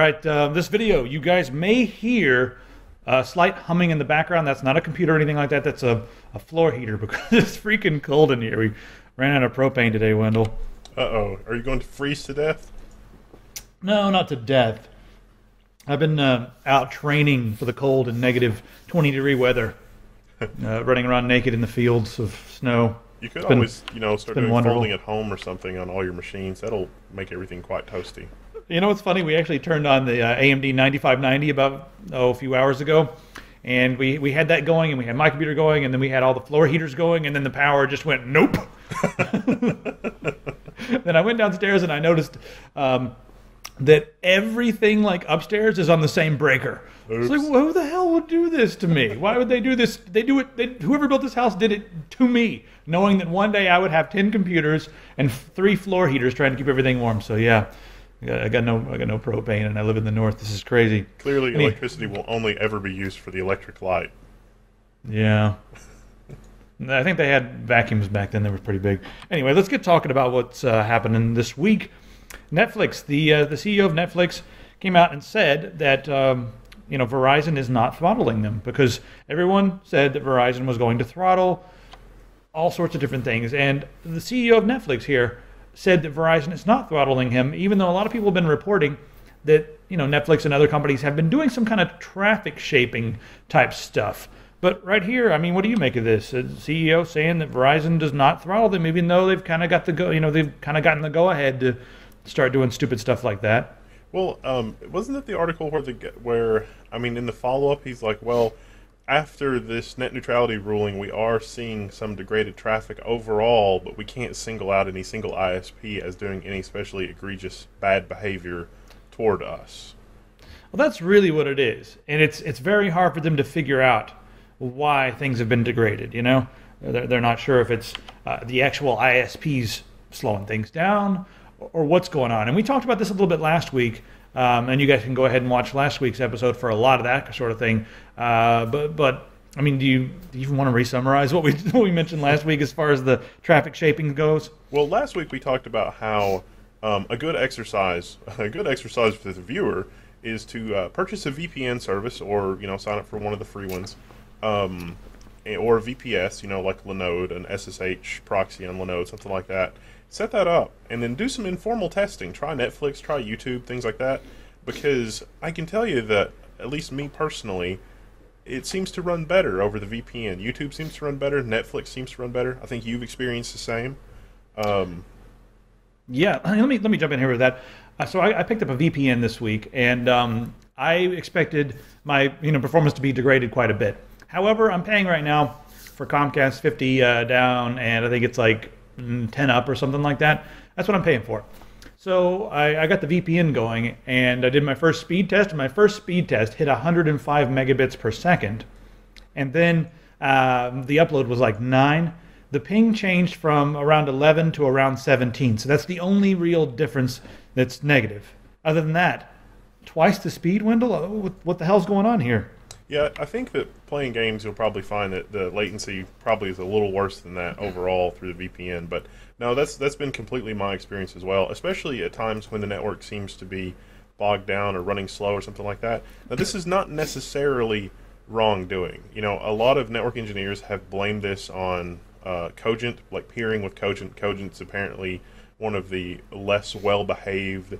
right, this video, you guys may hear a slight humming in the background. That's not a computer or anything like that. That's a floor heater because it's freaking cold in here. We ran out of propane today, Wendell. Uh-oh. Are you going to freeze to death? No, not to death. I've been out training for the cold and negative 20-degree weather, running around naked in the fields of snow. You could always, start doing wonderful. folding at home or something on all your machines. That'll make everything quite toasty. You know what's funny? We actually turned on the AMD 9590 about a few hours ago, and we had that going, and we had my computer going, and then we had all the floor heaters going, and then the power just went nope. Then I went downstairs and I noticed that everything like upstairs is on the same breaker. It's like, who the hell would do this to me? Why would they do this? They do it. Whoever built this house did it to me, knowing that one day I would have 10 computers and 3 floor heaters trying to keep everything warm. So yeah. I got no propane, and I live in the north. This is crazy. Clearly, electricity will only ever be used for the electric light. Yeah. I think they had vacuums back then that were pretty big. Anyway, let's get talking about what's happening this week. Netflix, the CEO of Netflix came out and said that Verizon is not throttling them because everyone said that Verizon was going to throttle all sorts of different things. And the CEO of Netflix here said that Verizon is not throttling him, even though a lot of people have been reporting that Netflix and other companies have been doing some kind of traffic shaping type stuff. But right here, I mean, what do you make of this? The CEO saying that Verizon does not throttle them, even though they've kind of got they've kind of gotten the go ahead to start doing stupid stuff like that. Well, wasn't it the article where in the follow up, he's like, well, after this net neutrality ruling, we are seeing some degraded traffic overall, but we can't single out any single ISP as doing any especially egregious bad behavior toward us. Well, that's really what it is. And it's very hard for them to figure out why things have been degraded, They're not sure if it's the actual ISPs slowing things down or what's going on. And we talked about this a little bit last week. And you guys can go ahead and watch last week's episode for a lot of that sort of thing. But I mean, do you even want to re-summarize what we mentioned last week as far as the traffic shaping goes? Well, last week we talked about how a good exercise for the viewer is to purchase a VPN service or sign up for one of the free ones, or VPS, like Linode, an SSH proxy on Linode, something like that. Set that up, and then do some informal testing. Try Netflix, try YouTube, things like that. Because I can tell you that, at least me personally, it seems to run better over the VPN. YouTube seems to run better. Netflix seems to run better. I think you've experienced the same. Yeah, let me jump in here with that. So I picked up a VPN this week, and I expected my performance to be degraded quite a bit. However, I'm paying right now for Comcast 50 down, and I think it's like 10 up or something like that. That's what I'm paying for. So I got the VPN going, and I did my first speed test, and my first speed test hit 105 megabits per second. And then the upload was like 9. The ping changed from around 11 to around 17. So that's the only real difference that's negative. Other than that, twice the speed, Wendell? What the hell's going on here? Yeah, I think that playing games, you'll probably find that the latency probably is a little worse than that overall through the VPN. But no, that's been completely my experience as well, especially at times when the network seems to be bogged down or running slow or something like that. Now, this is not necessarily wrongdoing. A lot of network engineers have blamed this on Cogent, like peering with Cogent. Cogent's apparently one of the less well-behaved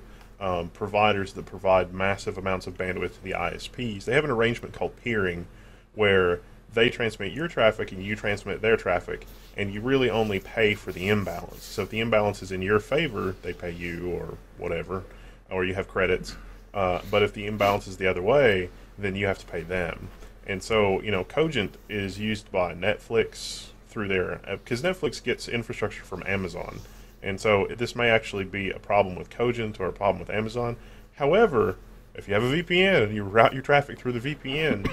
providers that provide massive amounts of bandwidth to the ISPs. They have an arrangement called peering where they transmit your traffic and you transmit their traffic, and you really only pay for the imbalance. So if the imbalance is in your favor, they pay you or whatever, or you have credits. But if the imbalance is the other way, then you have to pay them. And so, Cogent is used by Netflix through their, because Netflix gets infrastructure from Amazon. And so this may actually be a problem with Cogent or a problem with Amazon. However, if you have a VPN and you route your traffic through the VPN,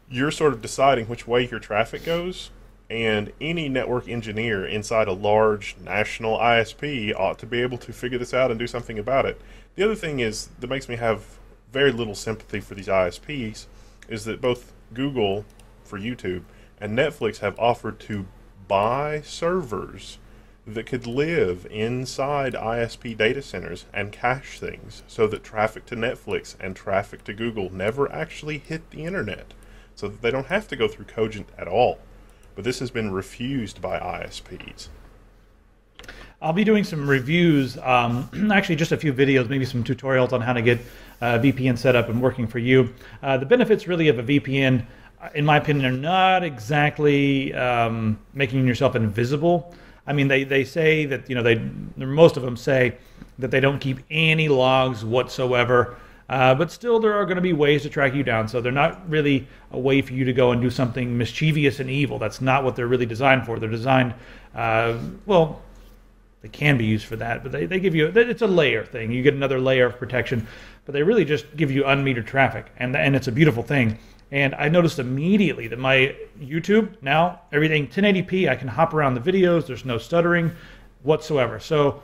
you're sort of deciding which way your traffic goes. And any network engineer inside a large national ISP ought to be able to figure this out and do something about it. The other thing is that makes me have very little sympathy for these ISPs is that both Google for YouTube and Netflix have offered to buy servers that could live inside ISP data centers and cache things so that traffic to Netflix and traffic to Google never actually hit the internet, so that they don't have to go through Cogent at all. But this has been refused by ISPs. I'll be doing some reviews, actually just a few videos, maybe some tutorials on how to get VPN set up and working for you. The benefits really of a VPN, in my opinion, are not exactly making yourself invisible. I mean, they say that, most of them say that they don't keep any logs whatsoever, but still there are going to be ways to track you down. So they're not really a way for you to go and do something mischievous and evil. That's not what they're really designed for. They're designed, well, they can be used for that, but they give you, it's a layer thing. You get another layer of protection, but they really just give you unmetered traffic, and it's a beautiful thing. And I noticed immediately that my YouTube, now everything 1080p, I can hop around the videos, there's no stuttering whatsoever. So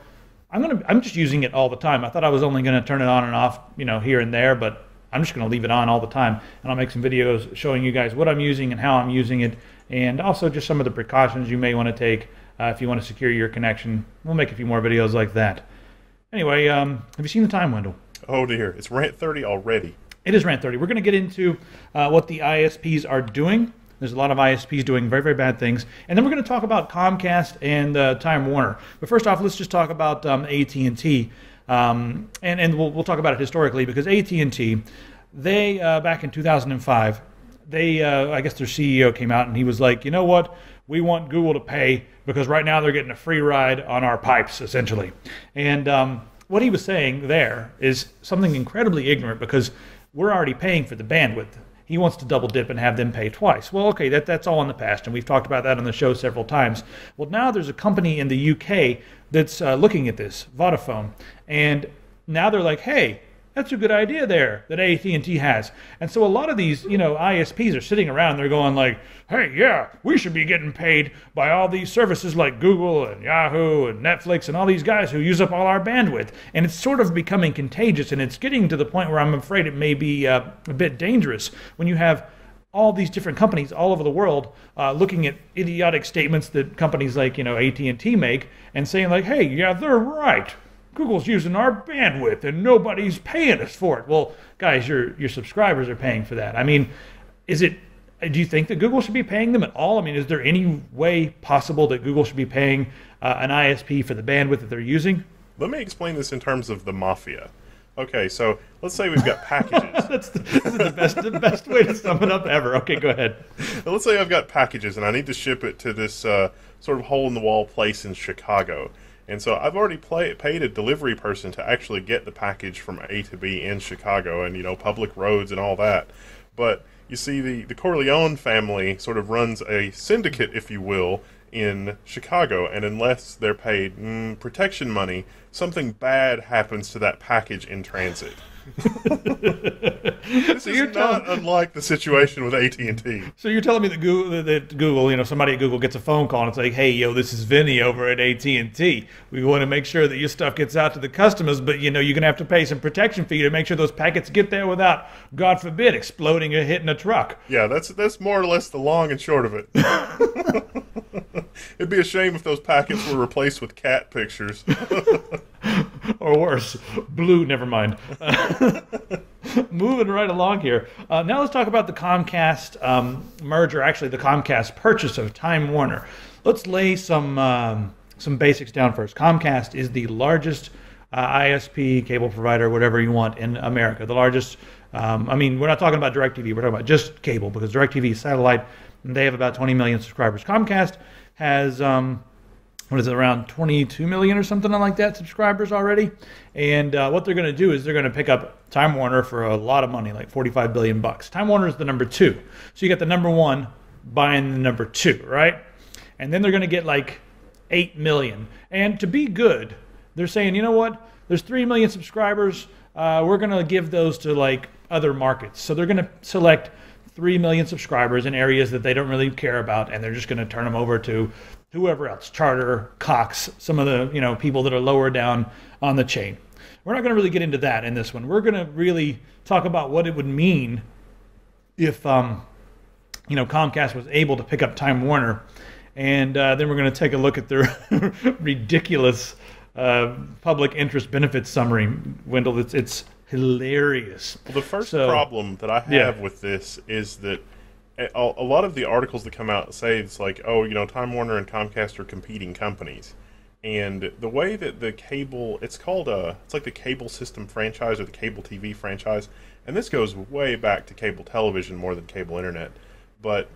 I'm just using it all the time. I thought I was only going to turn it on and off, here and there, but I'm just going to leave it on all the time. And I'll make some videos showing you guys what I'm using and how I'm using it, and also just some of the precautions you may want to take if you want to secure your connection. We'll make a few more videos like that. Anyway, have you seen the time, Wendell? Oh dear, it's Rant 30 already. It is Rant 30. We're going to get into what the ISPs are doing. There's a lot of ISPs doing very, very bad things. And then we're going to talk about Comcast and Time Warner. But first off, let's just talk about AT&T. And we'll talk about it historically, because AT&T, they, back in 2005, I guess their CEO came out and he was like, you know what? We want Google to pay because right now they're getting a free ride on our pipes, essentially. And what he was saying there is something incredibly ignorant, because we're already paying for the bandwidth. He wants to double dip and have them pay twice. Well, okay, that's all in the past, and we've talked about that on the show several times. Well, now there's a company in the UK that's looking at this, Vodafone, and now they're like, hey, that's a good idea there that AT&T has. And so a lot of these, ISPs are sitting around, they're going like, hey, yeah, we should be getting paid by all these services like Google and Yahoo and Netflix and all these guys who use up all our bandwidth. And it's sort of becoming contagious, and it's getting to the point where I'm afraid it may be a bit dangerous when you have all these different companies all over the world looking at idiotic statements that companies like, AT&T make and saying like, hey, yeah, they're right. Google's using our bandwidth and nobody's paying us for it. Well, guys, your subscribers are paying for that. I mean, do you think that Google should be paying them at all? I mean, is there any way possible that Google should be paying an ISP for the bandwidth that they're using? Let me explain this in terms of the mafia. Okay, so let's say we've got packages. This is the best way to sum it up ever. Okay, go ahead. Well, let's say I've got packages and I need to ship it to this sort of hole-in-the-wall place in Chicago. And so I've already paid a delivery person to actually get the package from A to B in Chicago, and, public roads and all that. But you see, the Corleone family sort of runs a syndicate, if you will, in Chicago. And unless they're paid protection money, something bad happens to that package in transit. This is not unlike the situation with AT&T. So you're telling me that Google, somebody at Google gets a phone call and it's like, hey, this is Vinny over at AT&T. We want to make sure that your stuff gets out to the customers, but you're going to have to pay some protection fee to make sure those packets get there without, God forbid, exploding or hitting a truck. Yeah, that's more or less the long and short of it. It'd be a shame if those packets were replaced with cat pictures. Or worse, blue, never mind. Moving right along here. Now let's talk about the Comcast merger, actually the Comcast purchase of Time Warner. Let's lay some basics down first. Comcast is the largest ISP, cable provider, whatever you want, in America. The largest, we're not talking about DirecTV, we're talking about just cable, because DirecTV is satellite, and they have about 20 million subscribers. Comcast has... around 22 million or something like that subscribers already. And what they're going to do is they're going to pick up Time Warner for a lot of money, like $45 billion. Time Warner is the number 2. So you get the number 1 buying the number 2, right? And then they're going to get like 8 million. And to be good, they're saying, you know what? There's 3 million subscribers. We're going to give those to like other markets. So they're going to select 3 million subscribers in areas that they don't really care about, and they're just going to turn them over to whoever else, Charter, Cox, some of the people that are lower down on the chain. We're not going to really get into that in this one. We're going to really talk about what it would mean if Comcast was able to pick up Time Warner and then we're going to take a look at their ridiculous public interest benefits summary. Wendell, it's hilarious. Well, the first problem that I have with this is that a lot of the articles that come out say it's like, oh, Time Warner and Comcast are competing companies. And the way that the cable, it's like the cable system franchise or the cable TV franchise. And this goes way back to cable television more than cable internet. But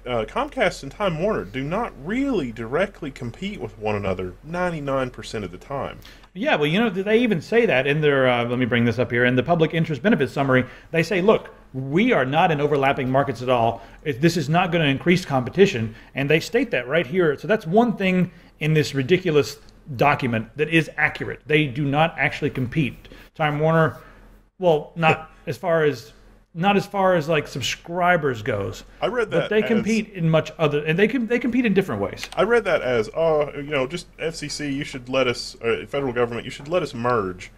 Comcast and Time Warner do not really directly compete with one another 99% of the time. Yeah, well, they even say that in their, let me bring this up here, in the public interest benefits summary. They say, look, we are not in overlapping markets at all. This is not going to increase competition. And they state that right here. So that's one thing in this ridiculous document that is accurate. They do not actually compete. Time Warner, well, not as far as like subscribers goes. I read that, but they compete in much other, and they compete in different ways. I read that as, just FCC, you should let us, federal government, you should let us merge.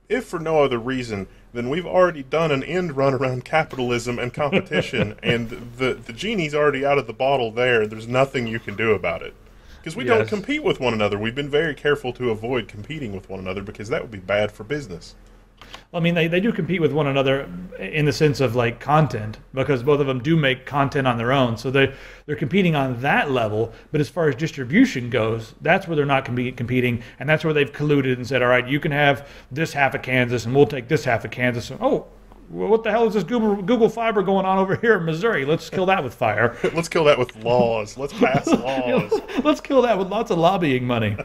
If for no other reason, then we've already done an end run around capitalism and competition, and the genie's already out of the bottle there. There's nothing you can do about it. Because we don't compete with one another. We've been very careful to avoid competing with one another because that would be bad for business. Well, I mean, they do compete with one another in the sense of like content, because both of them do make content on their own. So they're competing on that level. But as far as distribution goes, that's where they're not competing, and that's where they've colluded and said, all right, you can have this half of Kansas, and we'll take this half of Kansas. And, oh, well, what the hell is this Google Fiber going on over here in Missouri? Let's kill that with fire. Let's kill that with laws. Let's pass laws. Let's kill that with lots of lobbying money.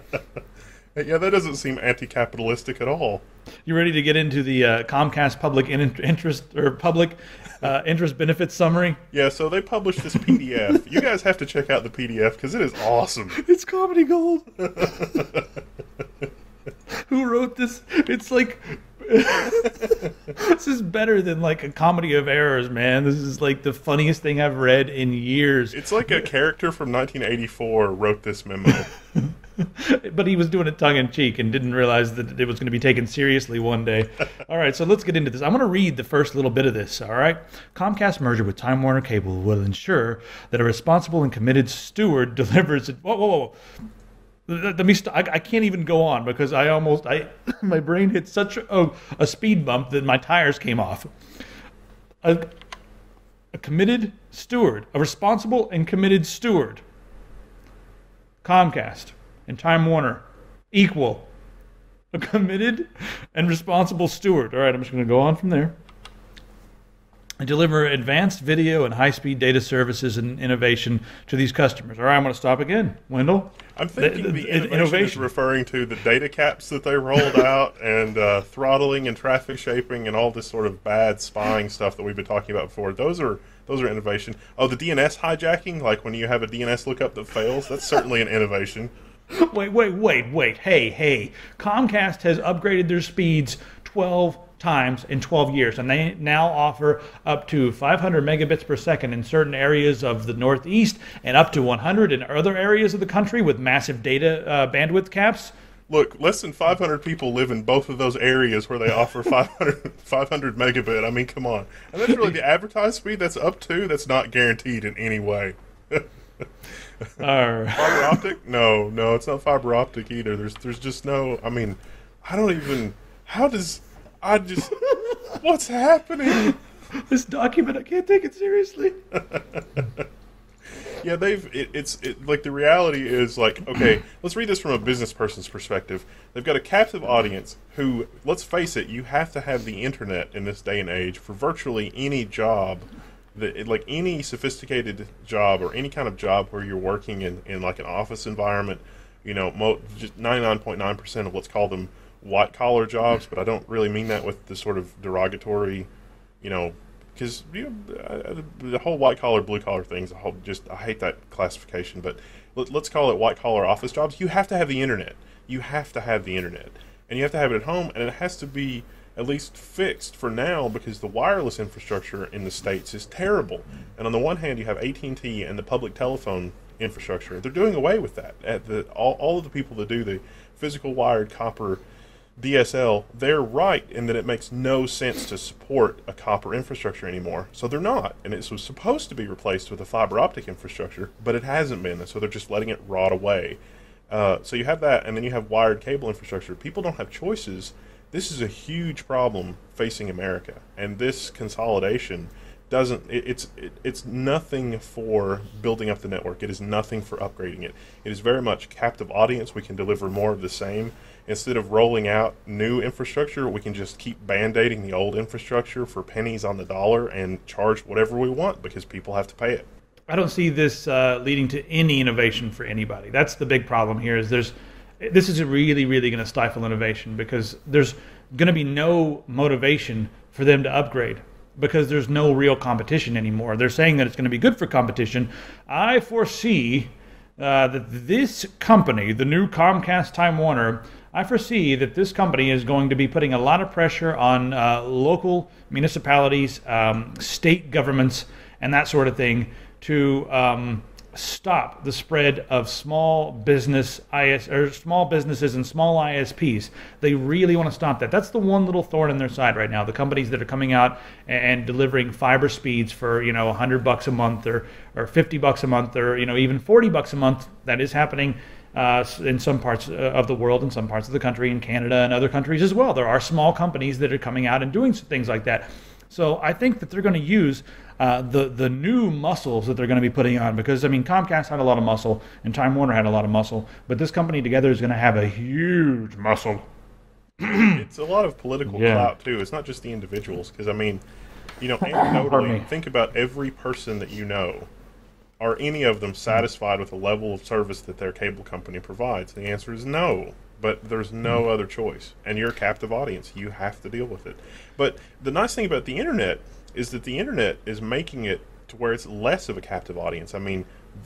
Yeah, that doesn't seem anti-capitalistic at all. You ready to get into the Comcast public interest or public interest benefits summary? Yeah, so they published this PDF. You guys have to check out the PDF because it is awesome. It's comedy gold. Who wrote this? It's like this is better than like a comedy of errors, man. This is like the funniest thing I've read in years. It's like a character from 1984 wrote this memo. But he was doing it tongue-in-cheek and didn't realize that it was going to be taken seriously one day. All right, so let's get into this. I'm going to read the first little bit of this, all right? Comcast merger with Time Warner Cable will ensure that a responsible and committed steward delivers it. Whoa. Let me I can't even go on because my brain hit such a speed bump that my tires came off. A committed steward, a responsible and committed steward. Comcast and Time Warner equal a committed and responsible steward. All right, I'm just going to go on from there. And deliver advanced video and high-speed data services and innovation to these customers. All right, I'm going to stop again. Wendell? I'm thinking the innovation is referring to the data caps that they rolled out and throttling and traffic shaping and all this sort of bad spying stuff that we've been talking about before. Those are innovation. Oh, the DNS hijacking, like when you have a DNS lookup that fails, that's certainly an innovation. Wait. Hey. Comcast has upgraded their speeds 12 times in 12 years, and they now offer up to 500 megabits per second in certain areas of the Northeast and up to 100 in other areas of the country with massive data bandwidth caps. Look, less than 500 people live in both of those areas where they offer 500 megabit. I mean, come on. And that's really the advertised speed that's up to. That's not guaranteed in any way. Fiber optic? No, it's not fiber optic either. There's just no, I mean, what's happening? This document, I can't take it seriously. Yeah, it's like the reality is like, okay, let's read this from a business person's perspective. They've got a captive audience who, let's face it, you have to have the internet in this day and age for virtually any job, like any sophisticated job or any kind of job where you're working in like an office environment. Just 99.9% of let's call them white collar jobs, but I don't really mean that with the sort of derogatory, because the whole white collar, blue collar things, I hate that classification. But let's call it white collar office jobs. You have to have the internet. You have to have the internet, and you have to have it at home, and it has to be at least fixed for now because the wireless infrastructure in the States is terrible. And on the one hand, you have AT&T and the public telephone infrastructure. They're doing away with that. All of the people that do the physical wired copper DSL, they're right in that it makes no sense to support a copper infrastructure anymore. So they're not. And it was supposed to be replaced with a fiber optic infrastructure, but it hasn't been. And so they're just letting it rot away. So you have that, and then you have wired cable infrastructure. People don't have choices. This is a huge problem facing America. And this consolidation it's nothing for building up the network. It is nothing for upgrading it. It is very much captive audience. We can deliver more of the same. Instead of rolling out new infrastructure, we can just keep band-aiding the old infrastructure for pennies on the dollar and charge whatever we want because people have to pay it. I don't see this leading to any innovation for anybody. That's the big problem here. This is really, really going to stifle innovation because there's going to be no motivation for them to upgrade, because there's no real competition anymore. They're saying that it's going to be good for competition. I foresee that this company, the new Comcast Time Warner, I foresee that this company is going to be putting a lot of pressure on local municipalities, state governments, and that sort of thing to stop the spread of small businesses and small ISPs. They really want to stop that. That's the one little thorn in their side right now. The companies that are coming out and delivering fiber speeds for $100 a month or $50 a month or even $40 a month. That is happening in some parts of the world, in some parts of the country, in Canada and other countries as well. There are small companies that are coming out and doing things like that. So I think that they're going to use the new muscles that they're going to be putting on, because Comcast had a lot of muscle and Time Warner had a lot of muscle, but this company together is going to have a huge muscle. It's a lot of political clout too. It's not just the individuals, because anecdotally, think about every person that you know. Are any of them satisfied with the level of service that their cable company provides? The answer is no. But there's no other choice. And you're a captive audience. You have to deal with it. But the nice thing about the internet is that the internet is making it to where it's less of a captive audience.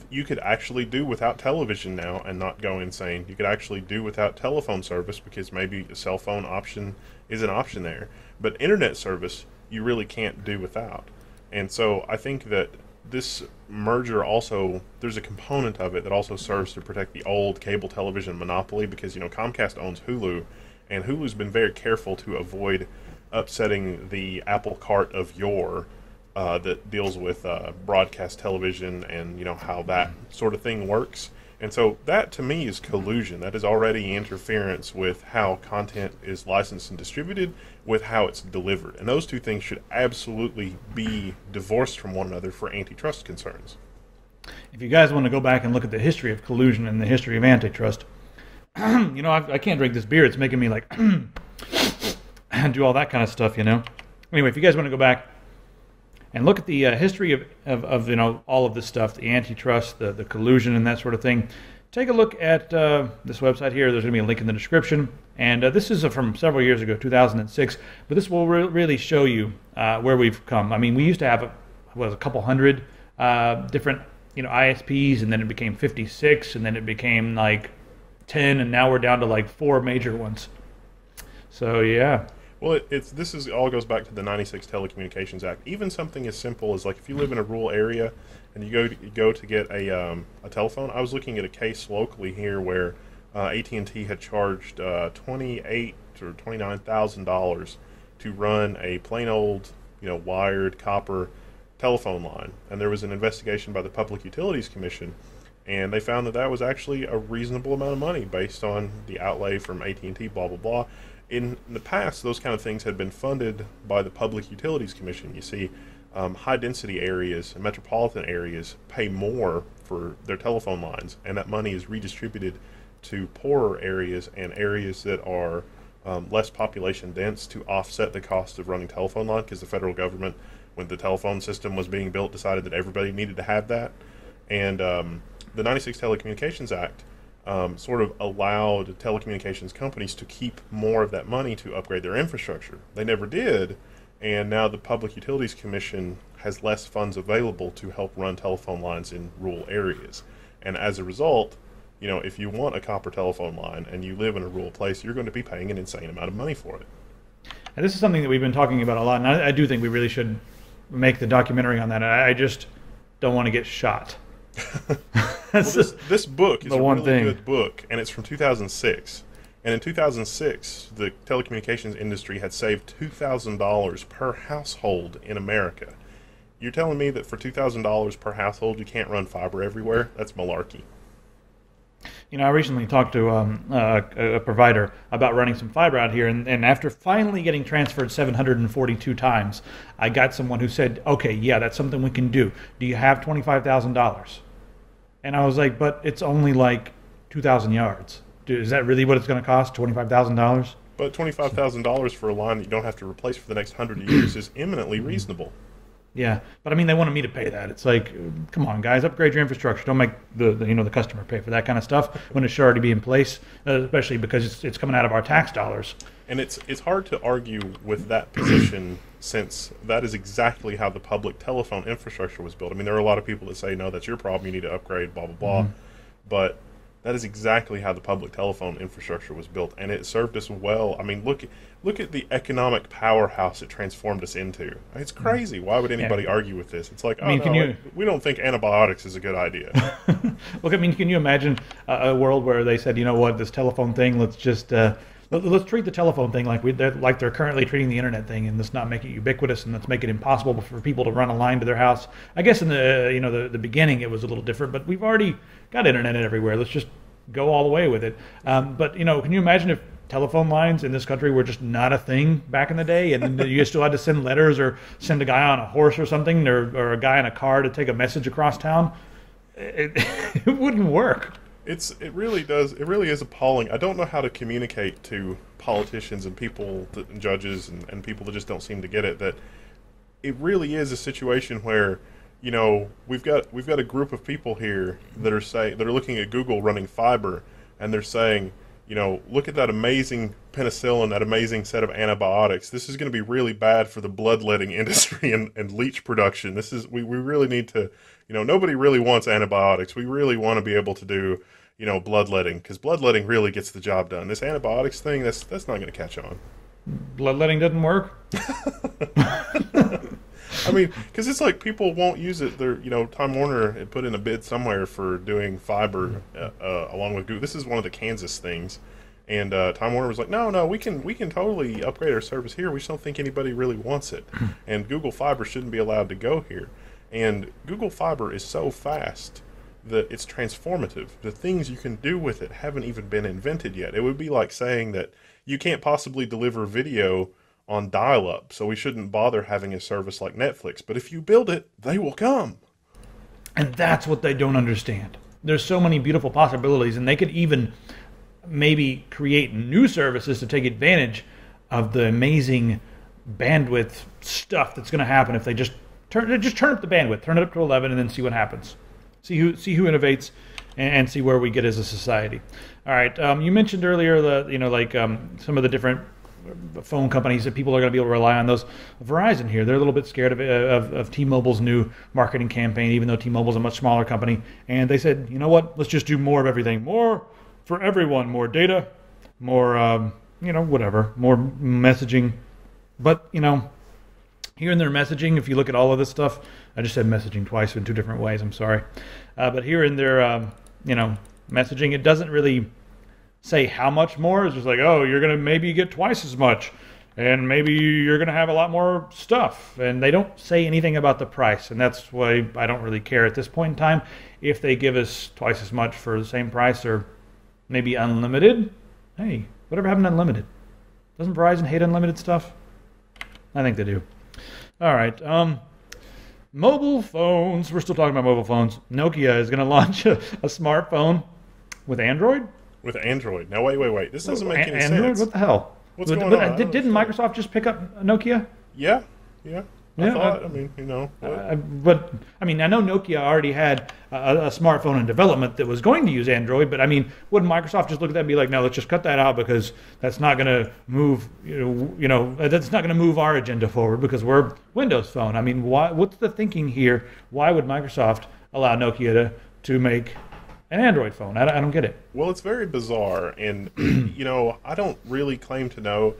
You could actually do without television now and not go insane. You could actually do without telephone service because maybe a cell phone option is an option there. But internet service, you really can't do without. And so I think that this merger also, there's a component of it that also serves to protect the old cable television monopoly, because Comcast owns Hulu, and Hulu's been very careful to avoid upsetting the apple cart of yore that deals with broadcast television and how that sort of thing works. And so that to me is collusion. That is already interference with how content is licensed and distributed, with how it's delivered. And those two things should absolutely be divorced from one another for antitrust concerns. If you guys want to go back and look at the history of collusion and the history of antitrust, I can't drink this beer. It's making me like do all that kind of stuff, Anyway, if you guys want to go back and look at the history of all of this stuff, the antitrust, the collusion, and that sort of thing, take a look at this website here. There's going to be a link in the description. And this is from several years ago, 2006. But this will really show you where we've come. We used to have a couple hundred different ISPs, and then it became 56, and then it became like 10, and now we're down to like 4 major ones. So yeah. Well, all goes back to the 96 Telecommunications Act. Even something as simple as, like, if you live in a rural area and you go to get a telephone. I was looking at a case locally here where AT&T had charged $28,000 or $29,000 to run a plain old wired copper telephone line, and there was an investigation by the Public Utilities Commission, and they found that was actually a reasonable amount of money based on the outlay from AT&T, blah blah blah. In the past, those kind of things had been funded by the Public Utilities Commission. You see, high-density areas and metropolitan areas pay more for their telephone lines, and that money is redistributed to poorer areas and areas that are less population dense to offset the cost of running telephone line, because the federal government, when the telephone system was being built, decided that everybody needed to have that. And the 96 Telecommunications Act sort of allowed telecommunications companies to keep more of that money to upgrade their infrastructure. They never did, and now the Public Utilities Commission has less funds available to help run telephone lines in rural areas. And as a result, if you want a copper telephone line and you live in a rural place, you're going to be paying an insane amount of money for it. And this is something that we've been talking about a lot, and I do think we really should make the documentary on that. I just don't want to get shot. Well, this book is a really good book, and it's from 2006. And in 2006, the telecommunications industry had saved $2,000 per household in America. You're telling me that for $2,000 per household, you can't run fiber everywhere? That's malarkey. You know, I recently talked to a provider about running some fiber out here, and after finally getting transferred 742 times, I got someone who said, okay, yeah, that's something we can do. Do you have $25,000? And I was like, but it's only like 2,000 yards. Dude, is that really what it's going to cost, $25,000? But $25,000 for a line that you don't have to replace for the next 100 years is eminently reasonable. Yeah, but I mean, they wanted me to pay that. It's like, come on, guys, upgrade your infrastructure. Don't make the customer pay for that kind of stuff when it should already be in place, especially because it's coming out of our tax dollars. And it's hard to argue with that position since that is exactly how the public telephone infrastructure was built. I mean, there are a lot of people that say, no, that's your problem, you need to upgrade, blah, blah, blah. Mm-hmm. But that is exactly how the public telephone infrastructure was built, and it served us well. I mean, look at the economic powerhouse it transformed us into. It's crazy. Why would anybody argue with this? It's like, we don't think antibiotics is a good idea. Look, I mean, can you imagine a world where they said, you know what, this telephone thing, let's just let's treat the telephone thing like they're currently treating the internet thing, and let's not make it ubiquitous, and let's make it impossible for people to run a line to their house. I guess in the beginning it was a little different, but we've already got internet everywhere. Let's just go all the way with it. But can you imagine if telephone lines in this country were just not a thing back in the day, and you still had to send letters or send a guy on a horse or something, or a guy in a car to take a message across town? It wouldn't work. It really does. It really is appalling. I don't know how to communicate to politicians and people, and judges and people that just don't seem to get it, that it really is a situation where, we've got a group of people here that are looking at Google running fiber, and they're saying, look at that amazing penicillin, that amazing set of antibiotics. This is going to be really bad for the bloodletting industry and leech production. We really need to, nobody really wants antibiotics. We really want to be able to do, bloodletting, because bloodletting really gets the job done. This antibiotics thing, that's not going to catch on. Bloodletting doesn't work? I mean, because it's like people won't use it. Time Warner had put in a bid somewhere for doing fiber along with Google. This is one of the Kansas things, and Time Warner was like, no, we can totally upgrade our service here. We just don't think anybody really wants it, and Google Fiber shouldn't be allowed to go here. And Google Fiber is so fast that it's transformative. The things you can do with it haven't even been invented yet. It would be like saying that you can't possibly deliver video on dial-up, so we shouldn't bother having a service like Netflix. But if you build it, they will come. And that's what they don't understand. There's so many beautiful possibilities, and they could even maybe create new services to take advantage of the amazing bandwidth stuff that's going to happen if they just turn up the bandwidth, turn it up to 11, and then see what happens. See who innovates, and see where we get as a society. All right, you mentioned earlier some of the different phone companies that people are going to be able to rely on. Those Verizon here, they're a little bit scared of T-Mobile's new marketing campaign, even though T-Mobile's a much smaller company. And they said, you know what? Let's just do more of everything, more for everyone, more data, more whatever, more messaging. But here in their messaging, if you look at all of this stuff, I just said messaging twice in two different ways. I'm sorry, but here in their messaging, it doesn't really say how much more. It's just like, oh, you're going to maybe get twice as much, and maybe you're going to have a lot more stuff. And they don't say anything about the price, and that's why I don't really care at this point in time. If they give us twice as much for the same price, or maybe unlimited, hey, whatever happened to unlimited? Doesn't Verizon hate unlimited stuff? I think they do. All right. Mobile phones. We're still talking about mobile phones. Nokia is going to launch a smartphone with Android. With Android. Now, wait. This doesn't make any Android? sense. What the hell? What's going on? Didn't Microsoft just pick up Nokia? Yeah. I thought, But, I know Nokia already had a smartphone in development that was going to use Android, but, wouldn't Microsoft just look at that and be like, no, let's just cut that out because that's not going to move, that's not going to move our agenda forward because we're Windows Phone. What's the thinking here? Why would Microsoft allow Nokia to make an Android phone? I don't get it. Well, it's very bizarre, and, I don't really claim to know.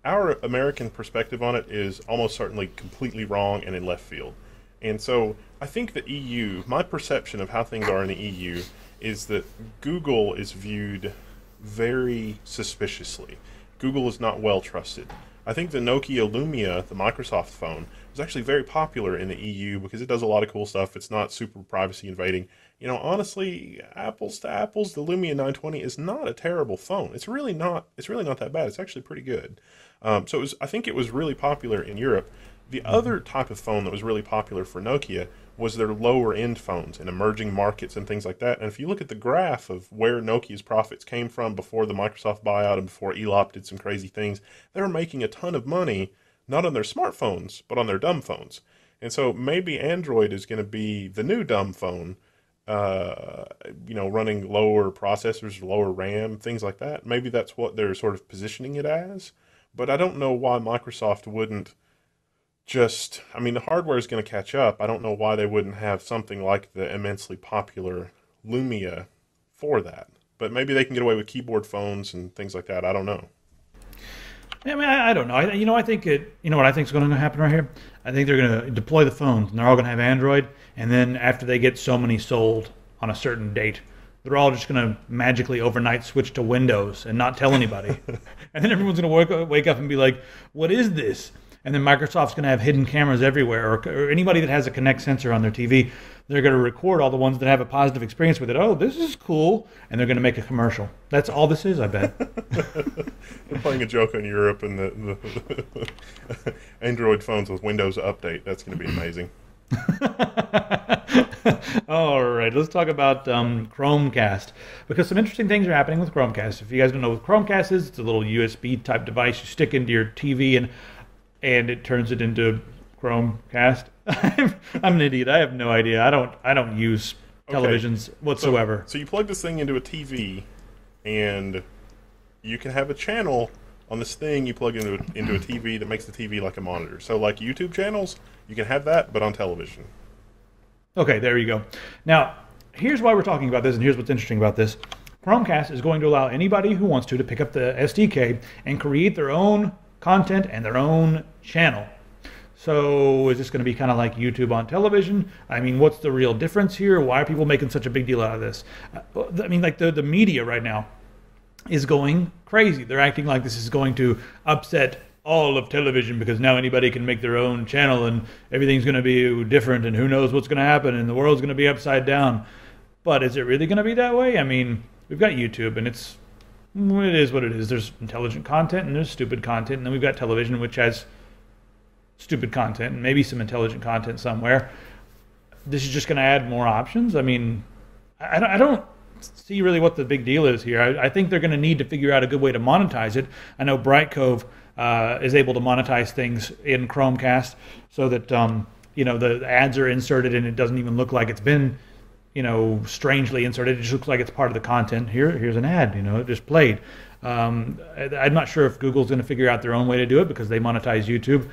Our American perspective on it is almost certainly completely wrong and in left field. And so I think the EU, my perception of how things are in the EU, is that Google is viewed very suspiciously. Google is not well trusted. I think the Nokia Lumia, the Microsoft phone, was actually very popular in the EU because it does a lot of cool stuff. It's not super privacy invading. You know, honestly, apples to apples, the Lumia 920 is not a terrible phone. It's really not. It's really not that bad. It's actually pretty good. So it was, I think it was really popular in Europe. The other type of phone that was really popular for Nokia was their lower end phones in emerging markets and things like that. And if you look at the graph of where Nokia's profits came from before the Microsoft buyout and before Elop did some crazy things, they were making a ton of money, not on their smartphones, but on their dumb phones. And so maybe Android is going to be the new dumb phone, running lower processors, lower RAM, things like that. Maybe that's what they're sort of positioning it as. But I don't know why Microsoft wouldn't the hardware is going to catch up. I don't know why they wouldn't have something like the immensely popular Lumia for that. But maybe they can get away with keyboard phones and things like that. I don't know. I mean, I don't know. I think what I think is going to happen right here? I think they're going to deploy the phones, and they're all going to have Android, and then after they get so many sold on a certain date, they're all just going to magically overnight switch to Windows and not tell anybody. And then everyone's going to wake up and be like, what is this? And then Microsoft's going to have hidden cameras everywhere, or anybody that has a Kinect sensor on their TV, they're going to record all the ones that have a positive experience with it. Oh, this is cool. And they're going to make a commercial. That's all this is, I bet. They're playing a joke on Europe and the Android phones with Windows Update. That's going to be amazing. All right, let's talk about Chromecast, because some interesting things are happening with Chromecast. If you guys don't know what Chromecast is, it's a little USB type device you stick into your TV and it turns it into Chromecast. I'm an idiot. I have no idea. I don't use televisions whatsoever. So you plug this thing into a TV, and you can have a channel on this thing you plug into a TV that makes the TV like a monitor. So like YouTube channels, you can have that, but on television. Okay, there you go. Now, here's why we're talking about this, and here's what's interesting about this. Chromecast is going to allow anybody who wants to pick up the SDK and create their own content and their own channel. So is this going to be kind of like YouTube on television? I mean, what's the real difference here? Why are people making such a big deal out of this? I mean, like the media right now is going crazy. They're acting like this is going to upset all of television because now anybody can make their own channel and everything's going to be different and who knows what's going to happen and the world's going to be upside down. But is it really going to be that way? I mean, we've got YouTube and it is what it is. There's intelligent content and there's stupid content, and then we've got television, which has stupid content and maybe some intelligent content somewhere. This is just going to add more options. I mean, I don't see really what the big deal is here. I think they're going to need to figure out a good way to monetize it. I know Brightcove is able to monetize things in Chromecast so that the ads are inserted and it doesn't even look like it's been strangely inserted. It just looks like it's part of the content. Here's an ad, it just played. I'm not sure if Google's going to figure out their own way to do it because they monetize YouTube.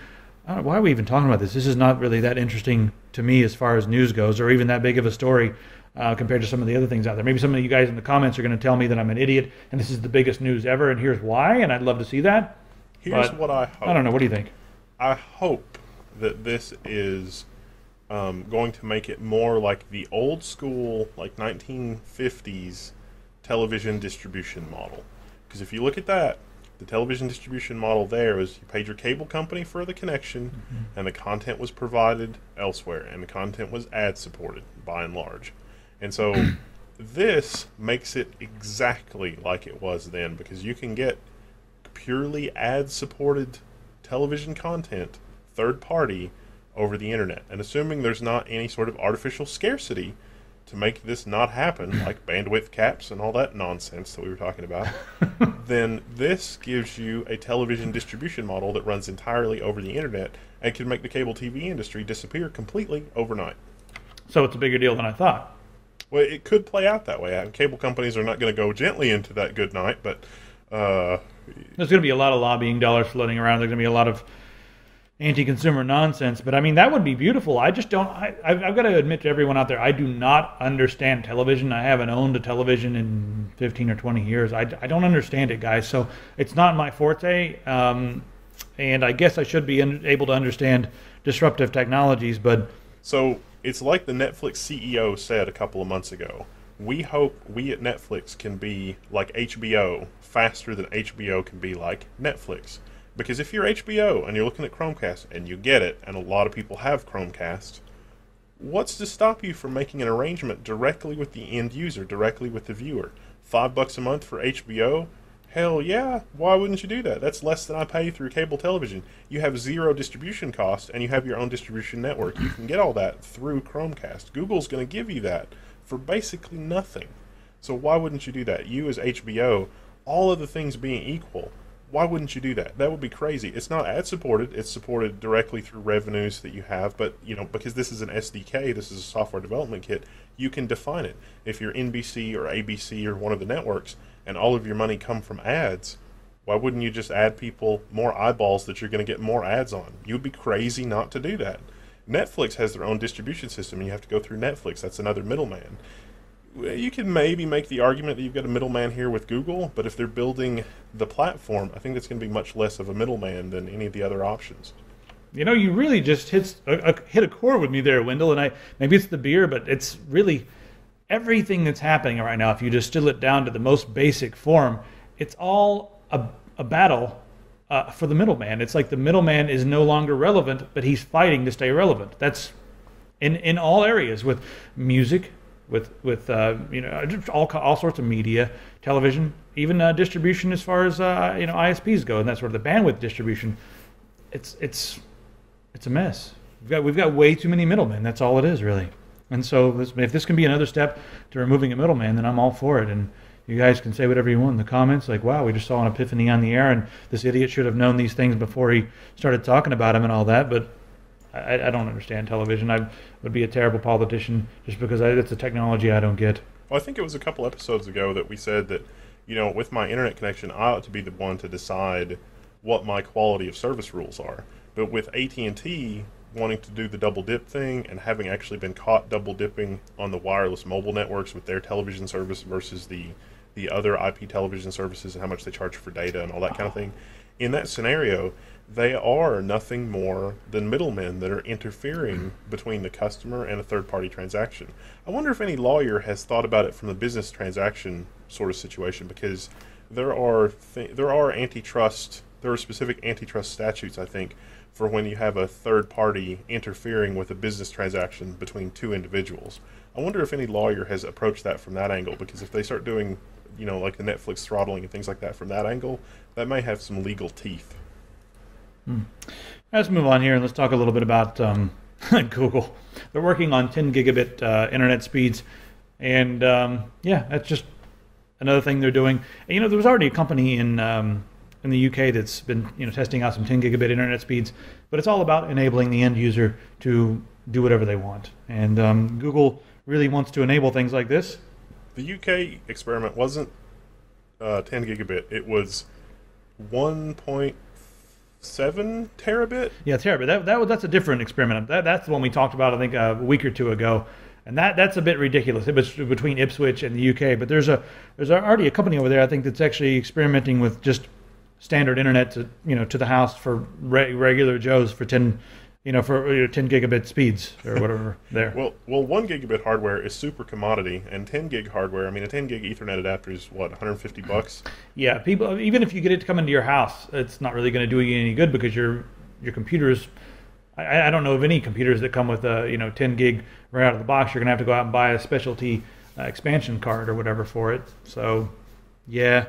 Why are we even talking about this? This is not really that interesting to me as far as news goes, or even that big of a story compared to some of the other things out there. Maybe some of you guys in the comments are going to tell me that I'm an idiot and this is the biggest news ever, and here's why, and I'd love to see that. Here's what I hope. I don't know. What do you think? I hope that this is going to make it more like the old school, like 1950s television distribution model. Because if you look at that, the television distribution model there was you paid your cable company for the connection, and the content was provided elsewhere, and the content was ad supported by and large. And so this makes it exactly like it was then, because you can get purely ad supported television content, third party, over the internet. And assuming there's not any sort of artificial scarcity to make this not happen, like bandwidth caps and all that nonsense that we were talking about, then this gives you a television distribution model that runs entirely over the internet and can make the cable TV industry disappear completely overnight. So it's a bigger deal than I thought. Well, it could play out that way. Cable companies are not going to go gently into that good night, but there's going to be a lot of lobbying dollars floating around. There's going to be a lot of anti-consumer nonsense, but I mean, that would be beautiful. I just don't, I've got to admit to everyone out there, I do not understand television. I haven't owned a television in 15 or 20 years. I don't understand it, guys, so it's not my forte, and I guess I should be able to understand disruptive technologies, but... So, it's like the Netflix CEO said a couple of months ago. we hope we at Netflix can be like HBO faster than HBO can be like Netflix. Because if you're HBO and you're looking at Chromecast and you get it, and a lot of people have Chromecast, what's to stop you from making an arrangement directly with the end user, directly with the viewer? $5 a month for HBO? Hell yeah, why wouldn't you do that? That's less than I pay through cable television. You have zero distribution cost, and you have your own distribution network. You can get all that through Chromecast. Google's going to give you that for basically nothing. So why wouldn't you do that? You as HBO, all of the things being equal, why wouldn't you do that? That would be crazy. It's not ad supported. It's supported directly through revenues that you have. But, because this is an SDK, this is a software development kit, you can define it. If you're NBC or ABC or one of the networks and all of your money come from ads, why wouldn't you just add people more eyeballs that you're going to get more ads on? You would be crazy not to do that. Netflix has their own distribution system, and you have to go through Netflix. That's another middleman. You can maybe make the argument that you've got a middleman here with Google, but if they're building the platform, I think that's going to be much less of a middleman than any of the other options. You really just hit a chord with me there, Wendell, and maybe it's the beer, but it's really everything that's happening right now. If you distill it down to the most basic form, it's all a battle for the middleman. It's like the middleman is no longer relevant, but he's fighting to stay relevant. That's in all areas, with music, with just all sorts of media, television, even distribution as far as ISPs go, and that's sort of the bandwidth distribution. It's a mess. We've got way too many middlemen. That's all it is, really. And so if this can be another step to removing a middleman, then I'm all for it. And you guys can say whatever you want in the comments, like, wow, we just saw an epiphany on the air, and this idiot should have known these things before he started talking about them and all that. But I don't understand television. I would be a terrible politician just because it's a technology I don't get. Well, I think it was a couple episodes ago that we said that, with my internet connection, I ought to be the one to decide what my quality of service rules are. But with AT&T wanting to do the double dip thing and having actually been caught double dipping on the wireless mobile networks with their television service versus the other IP television services and how much they charge for data and all that kind of thing, in that scenario, they are nothing more than middlemen that are interfering between the customer and a third-party transaction. I wonder if any lawyer has thought about it from the business transaction sort of situation, because there are specific antitrust statutes, I think, for when you have a third party interfering with a business transaction between two individuals. I wonder if any lawyer has approached that from that angle, because if they start doing, like the Netflix throttling and things like that from that angle, that may have some legal teeth. Let's move on here and let's talk a little bit about Google. They're working on 10 gigabit internet speeds, and that's just another thing they're doing. And, there was already a company in the UK that's been testing out some 10 gigabit internet speeds, but it's all about enabling the end user to do whatever they want. And Google really wants to enable things like this. The UK experiment wasn't 10 gigabit; it was 1.7 terabit. Yeah, terabit. That's a different experiment. That's the one we talked about, I think, a week or two ago. And that's a bit ridiculous. It was between Ipswich and the UK, but there's already a company over there, I think, that's actually experimenting with just standard internet to the house for regular Joes for 10 gigabit speeds or whatever there. Well, 1 gigabit hardware is super commodity, and 10 gig hardware, a 10 gig Ethernet adapter is what, $150? Yeah, people, even if you get it to come into your house, it's not really going to do you any good, because your computers, I don't know of any computers that come with a 10 gig right out of the box. You're going to have to go out and buy a specialty expansion card or whatever for it. So, yeah.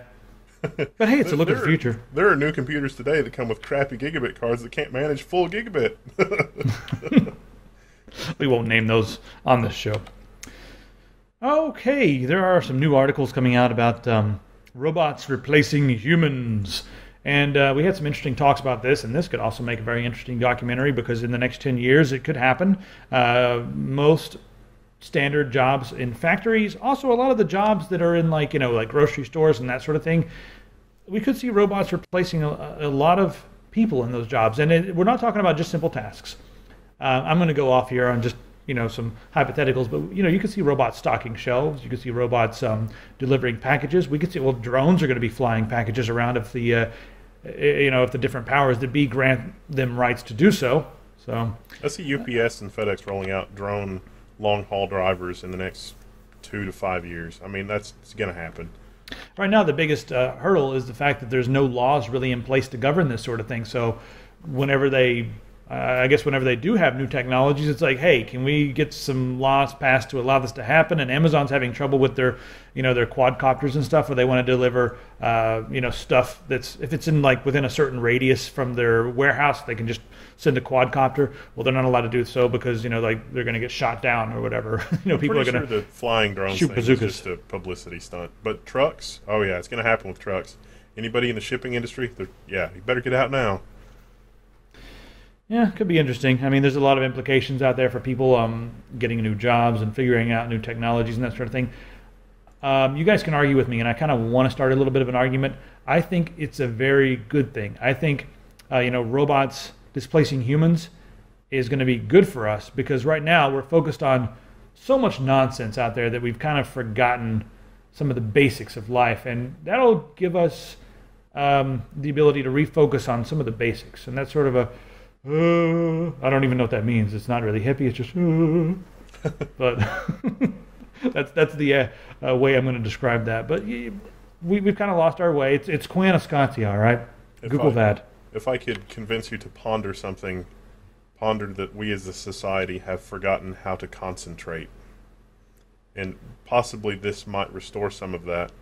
But hey, it's a look at the future. There are new computers today that come with crappy gigabit cards that can't manage full gigabit. We won't name those on this show. Okay, there are some new articles coming out about robots replacing humans. And we had some interesting talks about this, and this could also make a very interesting documentary, because in the next 10 years it could happen. Most standard jobs in factories, also a lot of the jobs that are in like grocery stores and that sort of thing, we could see robots replacing a lot of people in those jobs. And we're not talking about just simple tasks. I'm going to go off here on just some hypotheticals, but you could see robots stocking shelves. You could see robots delivering packages. We could see drones are going to be flying packages around if the different powers that be grant them rights to do so. So I see UPS and FedEx rolling out drone long-haul drivers in the next 2 to 5 years. I mean, that's going to happen. Right now, the biggest hurdle is the fact that there's no laws really in place to govern this sort of thing. So whenever they I guess whenever they do have new technologies, it's like, hey, can we get some laws passed to allow this to happen? And Amazon's having trouble with their, their quadcopters and stuff, where they want to deliver, stuff that's, if it's in like within a certain radius from their warehouse, they can just send a quadcopter. Well, they're not allowed to do so because, like they're going to get shot down or whatever. People are going to the flying drones shoot thing bazookas. is just a publicity stunt. But trucks, oh yeah, it's going to happen with trucks. Anybody in the shipping industry, you better get out now. Yeah, it could be interesting. I mean, there's a lot of implications out there for people getting new jobs and figuring out new technologies and that sort of thing. You guys can argue with me, and I kind of want to start a little bit of an argument. I think it's a very good thing. I think, robots displacing humans is going to be good for us, because right now we're focused on so much nonsense out there that we've kind of forgotten some of the basics of life, and that'll give us the ability to refocus on some of the basics. And that's sort of I don't even know what that means. It's not really hippie. It's just, but that's the way I'm going to describe that. But we've kind of lost our way. It's Quinn Ascantia, all right? Google that. If I could convince you to ponder something, ponder that we as a society have forgotten how to concentrate. And possibly this might restore some of that.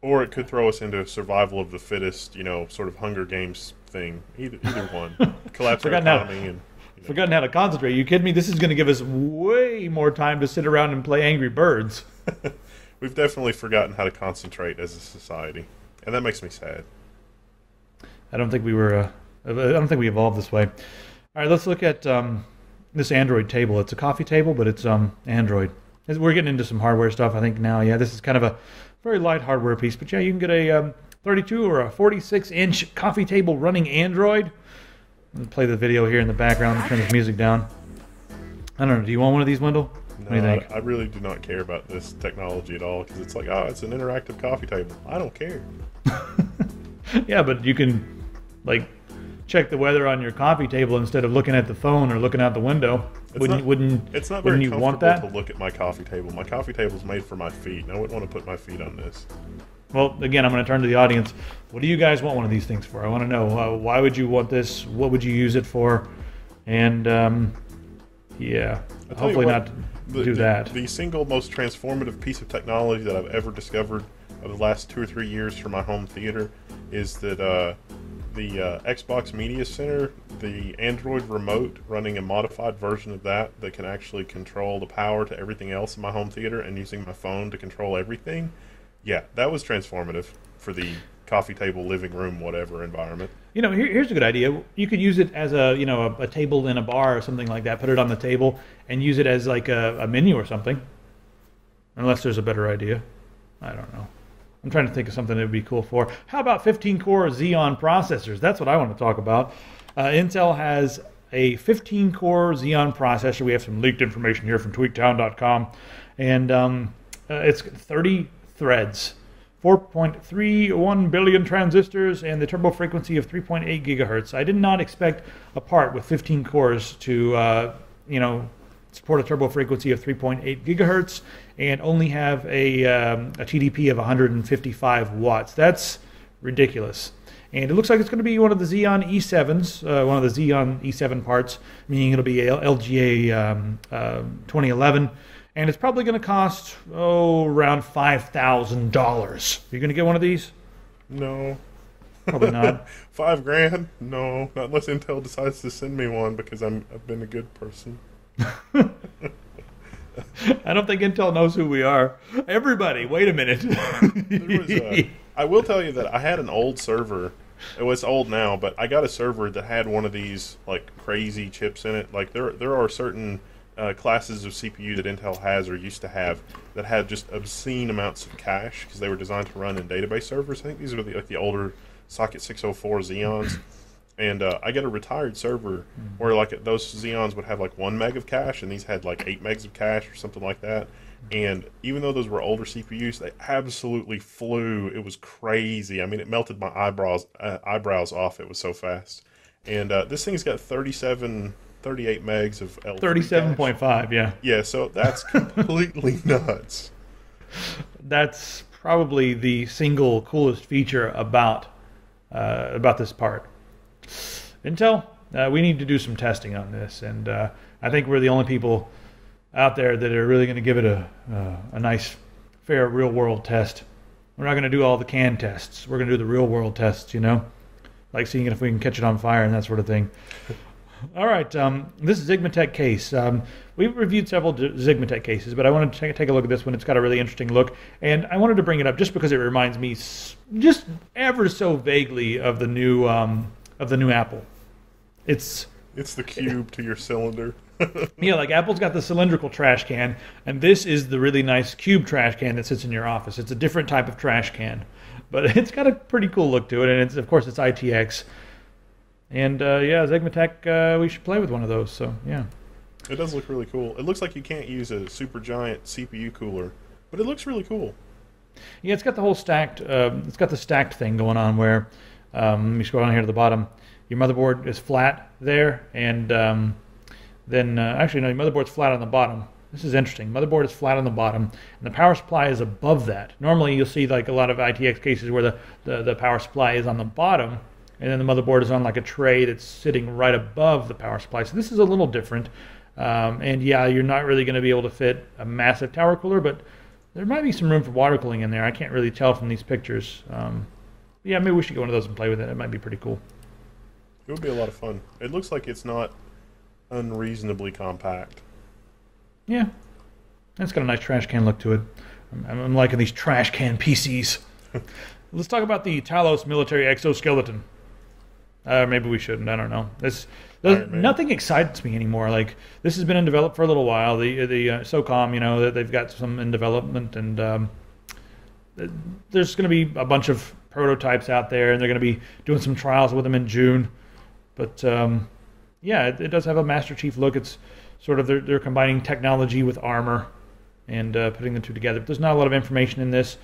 Or it could throw us into survival of the fittest, sort of Hunger Games thing. Either one. Collapse our economy and forgotten how to concentrate. You kidding me? This is going to give us way more time to sit around and play Angry Birds. We've definitely forgotten how to concentrate as a society, and that makes me sad. I don't think we were. I don't think we evolved this way. All right, let's look at this Android table. It's a coffee table, but it's Android. We're getting into some hardware stuff, I think now. Yeah, this is kind of a very light hardware piece, but yeah, you can get a 32 or a 46-inch coffee table running Android. I'll play the video here in the background. Turn this music down. I don't know. Do you want one of these, Wendell? No, what do you think? I really do not care about this technology at all, because it's like, it's an interactive coffee table. I don't care. Yeah, but you can, check the weather on your coffee table instead of looking at the phone or looking out the window. It's not very you want comfortable that? to look at my coffee table. My coffee table's made for my feet, and I wouldn't want to put my feet on this. Well, again, I'm going to turn to the audience. What do you guys want one of these things for? I want to know, why would you want this? What would you use it for? And, hopefully not do that. The single most transformative piece of technology that I've ever discovered over the last 2 or 3 years for my home theater is that the Xbox Media Center, the Android remote, running a modified version of that can actually control the power to everything else in my home theater, and using my phone to control everything. Yeah, that was transformative for the coffee table, living room, whatever environment. Here's a good idea. You could use it as a table in a bar or something like that. Put it on the table and use it as like a menu or something. Unless there's a better idea. I don't know. I'm trying to think of something that would be cool for. How about 15-core Xeon processors? That's what I want to talk about. Intel has a 15-core Xeon processor. We have some leaked information here from tweaktown.com. And it's 30 threads, 4.31 billion transistors, and the turbo frequency of 3.8 gigahertz. I did not expect a part with 15 cores to, support a turbo frequency of 3.8 gigahertz and only have a TDP of 155 watts. That's ridiculous. And it looks like it's going to be one of the Xeon E7s, one of the Xeon E7 parts, meaning it'll be LGA 2011. And it's probably going to cost, around $5,000. Are you going to get one of these? No. Probably not. $5,000? No, not unless Intel decides to send me one, because I've been a good person. I don't think Intel knows who we are. Everybody, wait a minute. I will tell you that I had an old server. It was old now, but I got a server that had one of these crazy chips in it. There are certain classes of CPU that Intel has or used to have that had just obscene amounts of cache because they were designed to run in database servers. I think these are the older Socket 604 Xeons. And I got a retired server where those Xeons would have 1 meg of cache, and these had 8 megs of cache or something like that. And even though those were older CPUs, they absolutely flew. It was crazy. I mean, it melted my eyebrows off. It was so fast. And this thing's got 37 38 megs of L3 37.5, yeah. Yeah, so that's completely nuts. That's probably the single coolest feature about this part. Intel, we need to do some testing on this, and I think we're the only people out there that are really going to give it a nice, fair, real-world test. We're not going to do all the can tests. We're going to do the real-world tests, like seeing if we can catch it on fire and that sort of thing. All right, this Xigmatech case. We've reviewed several Xigmatech cases, but I wanted to take a look at this one. It's got a really interesting look, and I wanted to bring it up just because it reminds me just ever so vaguely of the new Apple. It's the cube to your cylinder. Yeah, like Apple's got the cylindrical trash can, and this is the really nice cube trash can that sits in your office. It's a different type of trash can, but it's got a pretty cool look to it, and of course it's ITX. And yeah, Xigmatech, we should play with one of those. So yeah, it does look really cool. It looks like you can't use a super giant CPU cooler, but it looks really cool. Yeah, it's got the whole stacked. It's got the stacked thing going on where. Let me scroll down here to the bottom. Your motherboard is flat there, and then actually no, your motherboard's flat on the bottom. This is interesting. Motherboard is flat on the bottom, and the power supply is above that. Normally, you'll see like a lot of ITX cases where the power supply is on the bottom, and then the motherboard is on like a tray that's sitting right above the power supply. So this is a little different. And yeah, you're not really going to be able to fit a massive tower cooler, but there might be some room for water cooling in there. I can't really tell from these pictures. Yeah, maybe we should go into those and play with it. It might be pretty cool. It would be a lot of fun. It looks like it's not unreasonably compact. Yeah. It's got a nice trash can look to it. I'm liking these trash can PCs. Let's talk about the Talos military exoskeleton. Maybe we shouldn't. I don't know. Nothing excites me anymore. Like, this has been in development for a little while. The SOCOM, they've got some in development, and there's going to be a bunch of prototypes out there, and they're going to be doing some trials with them in June. But yeah, it does have a Master Chief look. It's sort of they're combining technology with armor and putting the two together. But there's not a lot of information in this.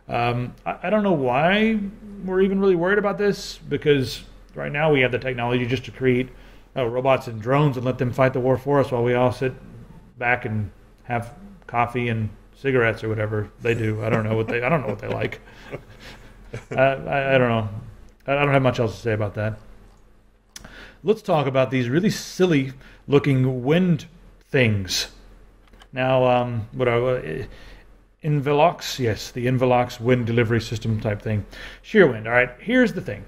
I don't know why we're even really worried about this, because right now we have the technology just to create robots and drones and let them fight the war for us while we all sit back and have coffee and cigarettes or whatever they do. I don't know what they like. I don't know. I don't have much else to say about that. Let's talk about these really silly looking wind things. Now, Invelox, yes, the Invelox wind delivery system type thing. Shearwind, all right, here's the thing.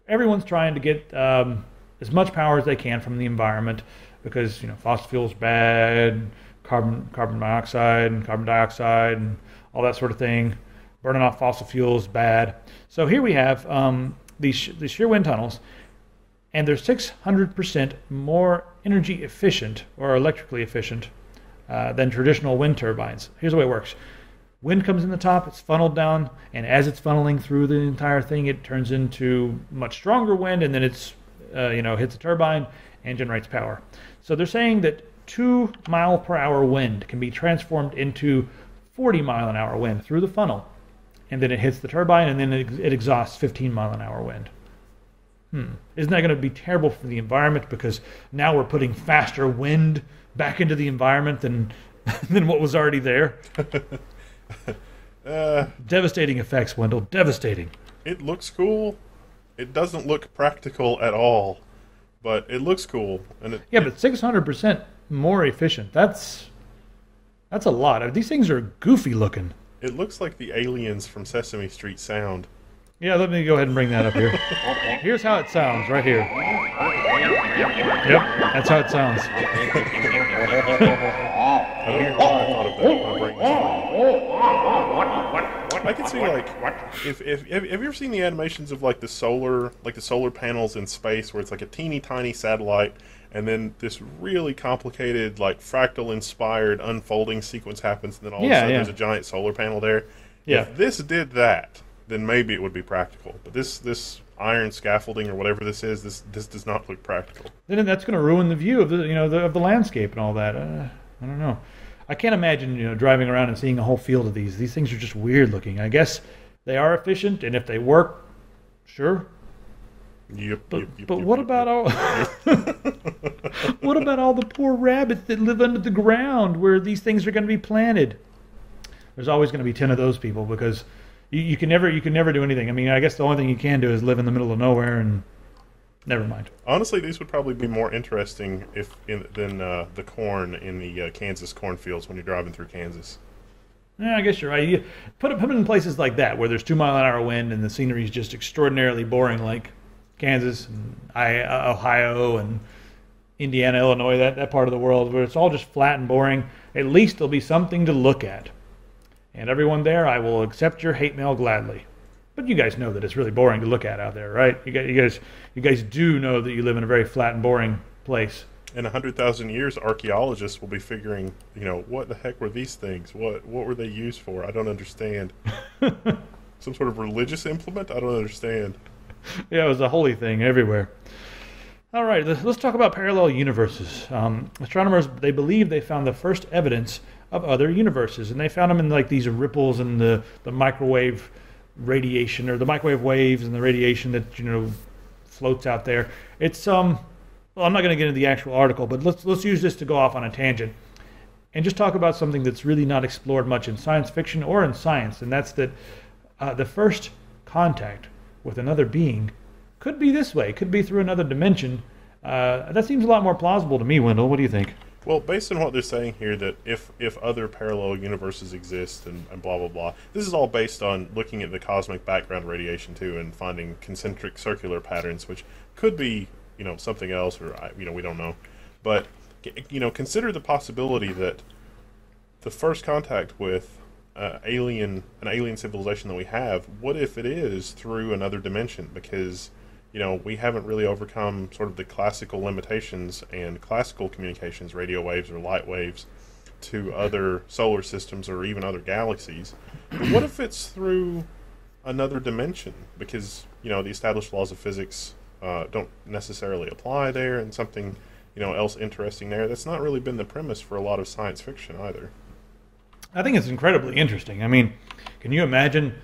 Everyone's trying to get as much power as they can from the environment because, fossil fuel's bad, carbon monoxide and carbon dioxide and all that sort of thing. Burning off fossil fuels bad. So here we have these shear wind tunnels, and they're 600% more energy efficient or electrically efficient than traditional wind turbines. Here's the way it works. Wind comes in the top, it's funneled down, and as it's funneling through the entire thing, it turns into much stronger wind, and then it's hits a turbine and generates power. So they're saying that 2 mile per hour wind can be transformed into 40 mile an hour wind through the funnel, and then it hits the turbine, and then it exhausts 15 mile an hour wind. Isn't that going to be terrible for the environment, because now we're putting faster wind back into the environment than what was already there? Devastating effects, Wendell. Devastating. It looks cool. It doesn't look practical at all, but it looks cool. And but 600% more efficient. That's a lot. These things are goofy looking. It looks like the aliens from Sesame Street sound. Yeah, let me go ahead and bring that up here. Here's how it sounds right here. Yep, that's how it sounds. I don't know why I thought of that. My brain was I can see, like, if have you ever seen the animations of like the solar panels in space, where it's like a teeny tiny satellite, and then this really complicated, like, fractal inspired unfolding sequence happens, and then all of a sudden there's a giant solar panel there. Yeah. If this did that, then maybe it would be practical. But this iron scaffolding or whatever this is, this does not look practical. Then that's going to ruin the view of the landscape and all that. I don't know. I can't imagine driving around and seeing a whole field of these. These things are just weird looking. I guess they are efficient, and if they work, sure. Yep. But what about all what about all the poor rabbits that live under the ground where these things are going to be planted? There's always going to be 10 of those people because you can never do anything. I mean, I guess the only thing you can do is live in the middle of nowhere and never mind. Honestly, these would probably be more interesting than the corn in the Kansas cornfields when you're driving through Kansas. Yeah, I guess you're right. You put it in places like that where there's 2-mile-an-hour wind and the scenery is just extraordinarily boring, like Kansas and Ohio and Indiana, Illinois, that part of the world where it's all just flat and boring. At least there'll be something to look at. And everyone there, I will accept your hate mail gladly. But you guys know that it's really boring to look at out there, right? You guys do know that you live in a very flat and boring place. In 100,000 years, archaeologists will be figuring, what the heck were these things? What were they used for? I don't understand. Some sort of religious implement? I don't understand. Yeah, it was a holy thing everywhere. All right, let's talk about parallel universes. Astronomers, they believe they found the first evidence of other universes, and they found them in like these ripples in the microwave radiation, or the microwave waves and the radiation that floats out there. It's well, I'm not going to get into the actual article, but let's use this to go off on a tangent and just talk about something that's really not explored much in science fiction or in science, and that's that the first contact with another being could be this way, could be through another dimension. That seems a lot more plausible to me, Wendell. What do you think? Well, based on what they're saying here, that if other parallel universes exist and blah, blah, blah, this is all based on looking at the cosmic background radiation, too, and finding concentric circular patterns, which could be, something else, or, we don't know. But, consider the possibility that the first contact with an alien civilization that we have, what if it is through another dimension? Because we haven't really overcome sort of the classical limitations and classical communications, radio waves or light waves, to other solar systems or even other galaxies. But what if it's through another dimension? Because, the established laws of physics don't necessarily apply there, and something, else interesting there. That's not really been the premise for a lot of science fiction either. I think it's incredibly interesting. I mean, can you imagine,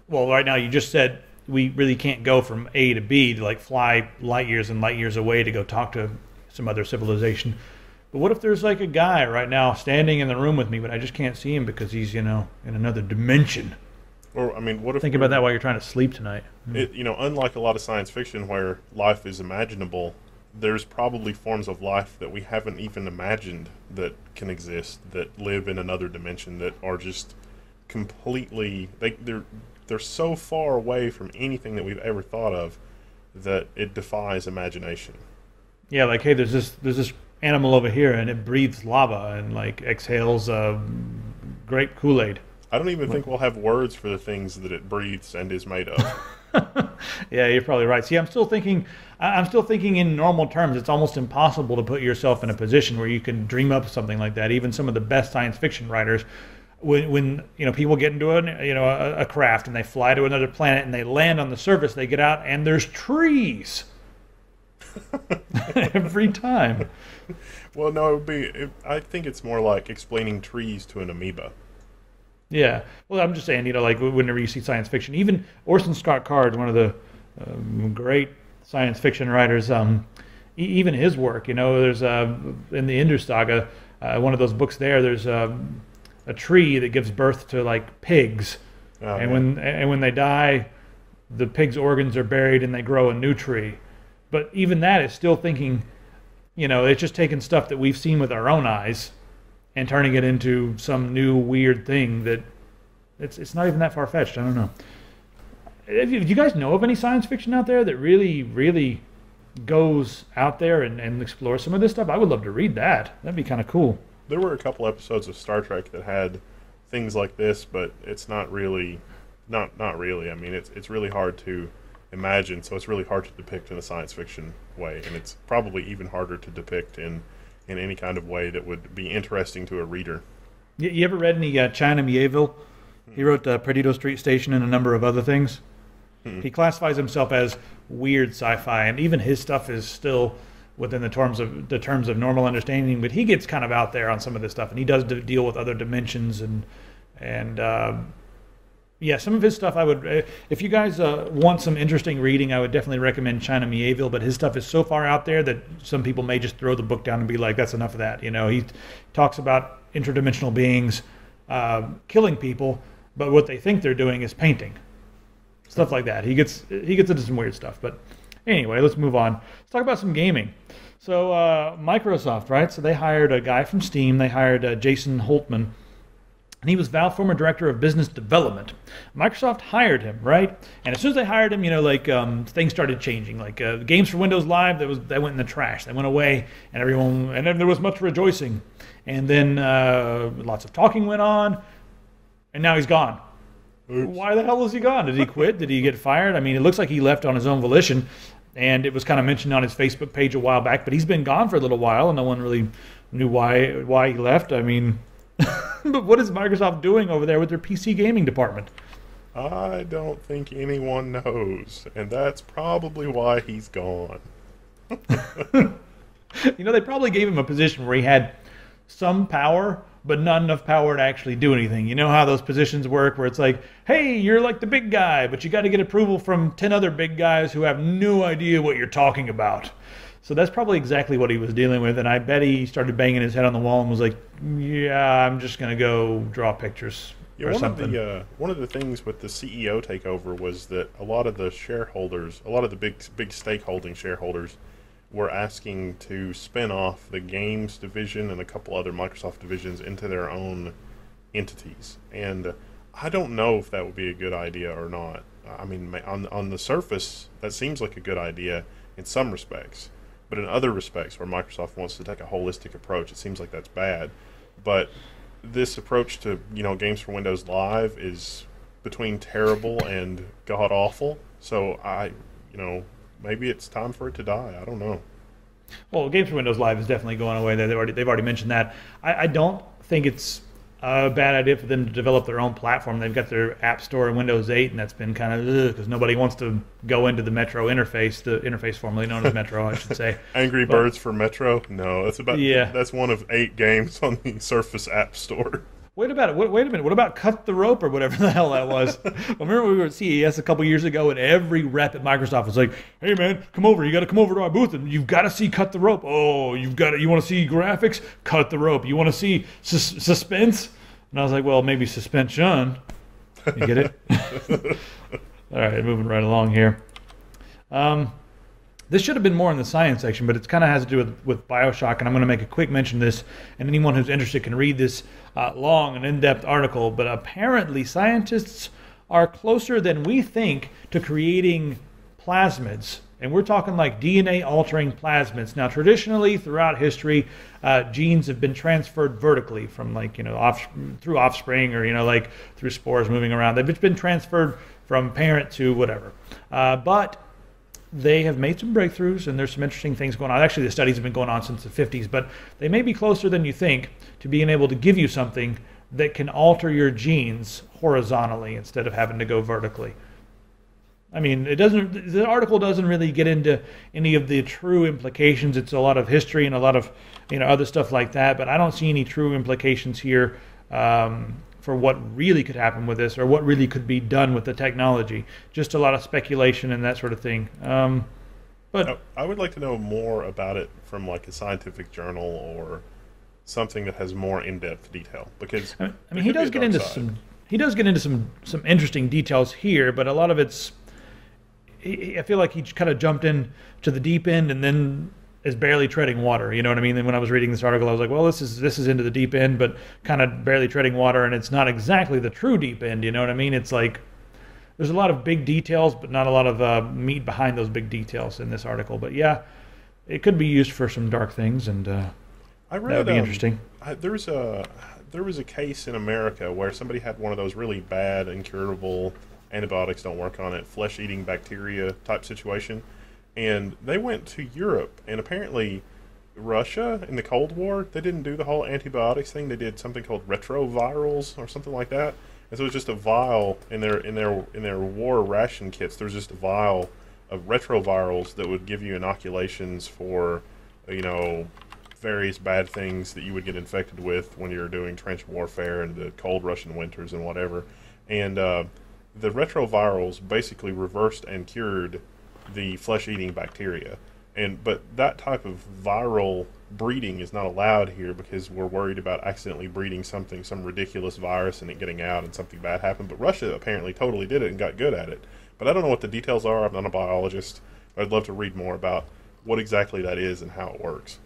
well, right now you just said we really can't go from A to B to fly light years and light years away to go talk to some other civilization. But what if there's a guy right now standing in the room with me, but I just can't see him because he's, in another dimension? Or, what if... Think about that while you're trying to sleep tonight. Unlike a lot of science fiction where life is imaginable, there's probably forms of life that we haven't even imagined that can exist, that live in another dimension, that are just completely... They're so far away from anything that we've ever thought of that it defies imagination. Yeah, hey, there's this animal over here, and it breathes lava and exhales grape Kool-Aid. I don't even think we'll have words for the things that it breathes and is made of. Yeah, you're probably right. See, I'm still thinking in normal terms. It's almost impossible to put yourself in a position where you can dream up something like that. Even some of the best science fiction writers, when people get into a craft and they fly to another planet and they land on the surface, they get out and there's trees every time. Well, no, I think it's more like explaining trees to an amoeba. Yeah. Well, I'm just saying, whenever you see science fiction, even Orson Scott Card, one of the great science fiction writers, even his work, there's in the Ender Saga, one of those books there's a tree that gives birth to pigs, and when they die, the pigs' organs are buried and they grow a new tree. But even that is still thinking, it's just taking stuff that we've seen with our own eyes and turning it into some new weird thing that it's not even that far-fetched. I don't know. Do you guys know of any science fiction out there that really, really goes out there and explores some of this stuff? I would love to read that. That'd be kind of cool. There were a couple episodes of Star Trek that had things like this, but it's not really. I mean, it's really hard to imagine, so it's really hard to depict in a science fiction way, and it's probably even harder to depict in any kind of way that would be interesting to a reader. You ever read any China Mieville? He wrote Perdido Street Station and a number of other things. He classifies himself as weird sci-fi, and even his stuff is still within the terms of normal understanding. But he gets kind of out there on some of this stuff, and he does deal with other dimensions and Yeah, some of his stuff I would, if you guys want some interesting reading, I would definitely recommend China Mieville, but his stuff is so far out there that some people may just throw the book down and be like, that's enough of that. He talks about interdimensional beings killing people, but what they think they're doing is painting. Stuff like that. He gets into some weird stuff, but anyway, let's move on. Let's talk about some gaming. So Microsoft, right? So they hired a guy from Steam. They hired Jason Holtman, and he was Valve former director of business development. Microsoft hired him, right? And as soon as they hired him, things started changing. Like games for Windows Live, that went in the trash. They went away, and then there was much rejoicing. And then lots of talking went on, and now he's gone. Oops. Why the hell was he gone? Did he quit? Did he get fired? I mean, it looks like he left on his own volition, and it was kind of mentioned on his Facebook page a while back. But he's been gone for a little while, and no one really knew why he left. I mean. But what is Microsoft doing over there with their PC gaming department? I don't think anyone knows, and that's probably why he's gone. They probably gave him a position where he had some power, but not enough power to actually do anything. You know how those positions work, where it's like, hey, you're like the big guy, but you got to get approval from 10 other big guys who have no idea what you're talking about. So that's probably exactly what he was dealing with, and I bet he started banging his head on the wall and was like, yeah, I'm just going to go draw pictures or something. One of the things with the CEO takeover was that a lot of the shareholders, a lot of the big stakeholding shareholders were asking to spin off the games division and a couple other Microsoft divisions into their own entities. And I don't know if that would be a good idea or not. I mean, on the surface, that seems like a good idea in some respects. But in other respects, where Microsoft wants to take a holistic approach, it seems like that's bad. But this approach to games for Windows Live is between terrible and god awful. So maybe it's time for it to die. I don't know. Well, games for Windows Live is definitely going away. They've already mentioned that. I don't think it's a bad idea for them to develop their own platform. They've got their App Store in Windows 8, and that's been kind of because nobody wants to go into the Metro interface, the interface formerly known as Metro, I should say. Angry Birds for Metro? No, that's one of 8 games on the Surface App Store. Wait a minute. What about Cut the Rope or whatever the hell that was? I remember we were at CES a couple years ago, and every rep at Microsoft was like, "Hey man, come over. You got to come over to our booth, and you've got to see Cut the Rope. Oh, you want to see graphics? Cut the Rope. You want to see suspense?" And I was like, "Well, maybe suspension." You get it? All right, moving right along here. This should have been more in the science section, but it kind of has to do with Bioshock, and I'm going to make a quick mention of this, and anyone who's interested can read this long and in-depth article. But apparently scientists are closer than we think to creating plasmids, and we're talking like DNA-altering plasmids. Now, traditionally, throughout history, genes have been transferred vertically from through offspring or like through spores moving around. They've been transferred from parent to whatever. But they have made some breakthroughs, and there's some interesting things going on. Actually, the studies have been going on since the 50s, but they may be closer than you think to being able to give you something that can alter your genes horizontally instead of having to go vertically. I mean, the article doesn't really get into any of the true implications. It's a lot of history and a lot of other stuff like that, but I don't see any true implications here for what really could happen with this or what really could be done with the technology. Just a lot of speculation and that sort of thing. But I would like to know more about it from like a scientific journal or something that has more in-depth detail, because I mean he does get into some interesting details here, but a lot of it's I feel like he kind of jumped in to the deep end and then is barely treading water. You know what I mean? And when I was reading this article, I was like, well, this is into the deep end, but kind of barely treading water, and it's not exactly the true deep end. You know what I mean? It's like there's a lot of big details, but not a lot of meat behind those big details in this article. But yeah, it could be used for some dark things, and that would be interesting. There was a case in America where somebody had one of those really bad, incurable, antibiotics don't work on it, flesh-eating bacteria type situation. And they went to Europe, and apparently Russia in the Cold War, they didn't do the whole antibiotics thing. They did something called retrovirals or something like that. And so it was just a vial in their war ration kits. There was just a vial of retrovirals that would give you inoculations for, various bad things that you would get infected with when you're doing trench warfare and the cold Russian winters and whatever. And the retrovirals basically reversed and cured the flesh-eating bacteria. But that type of viral breeding is not allowed here because we're worried about accidentally breeding some ridiculous virus and it getting out and something bad happened. But Russia apparently totally did it and got good at it. But I don't know what the details are. I'm not a biologist. I'd love to read more about what exactly that is and how it works.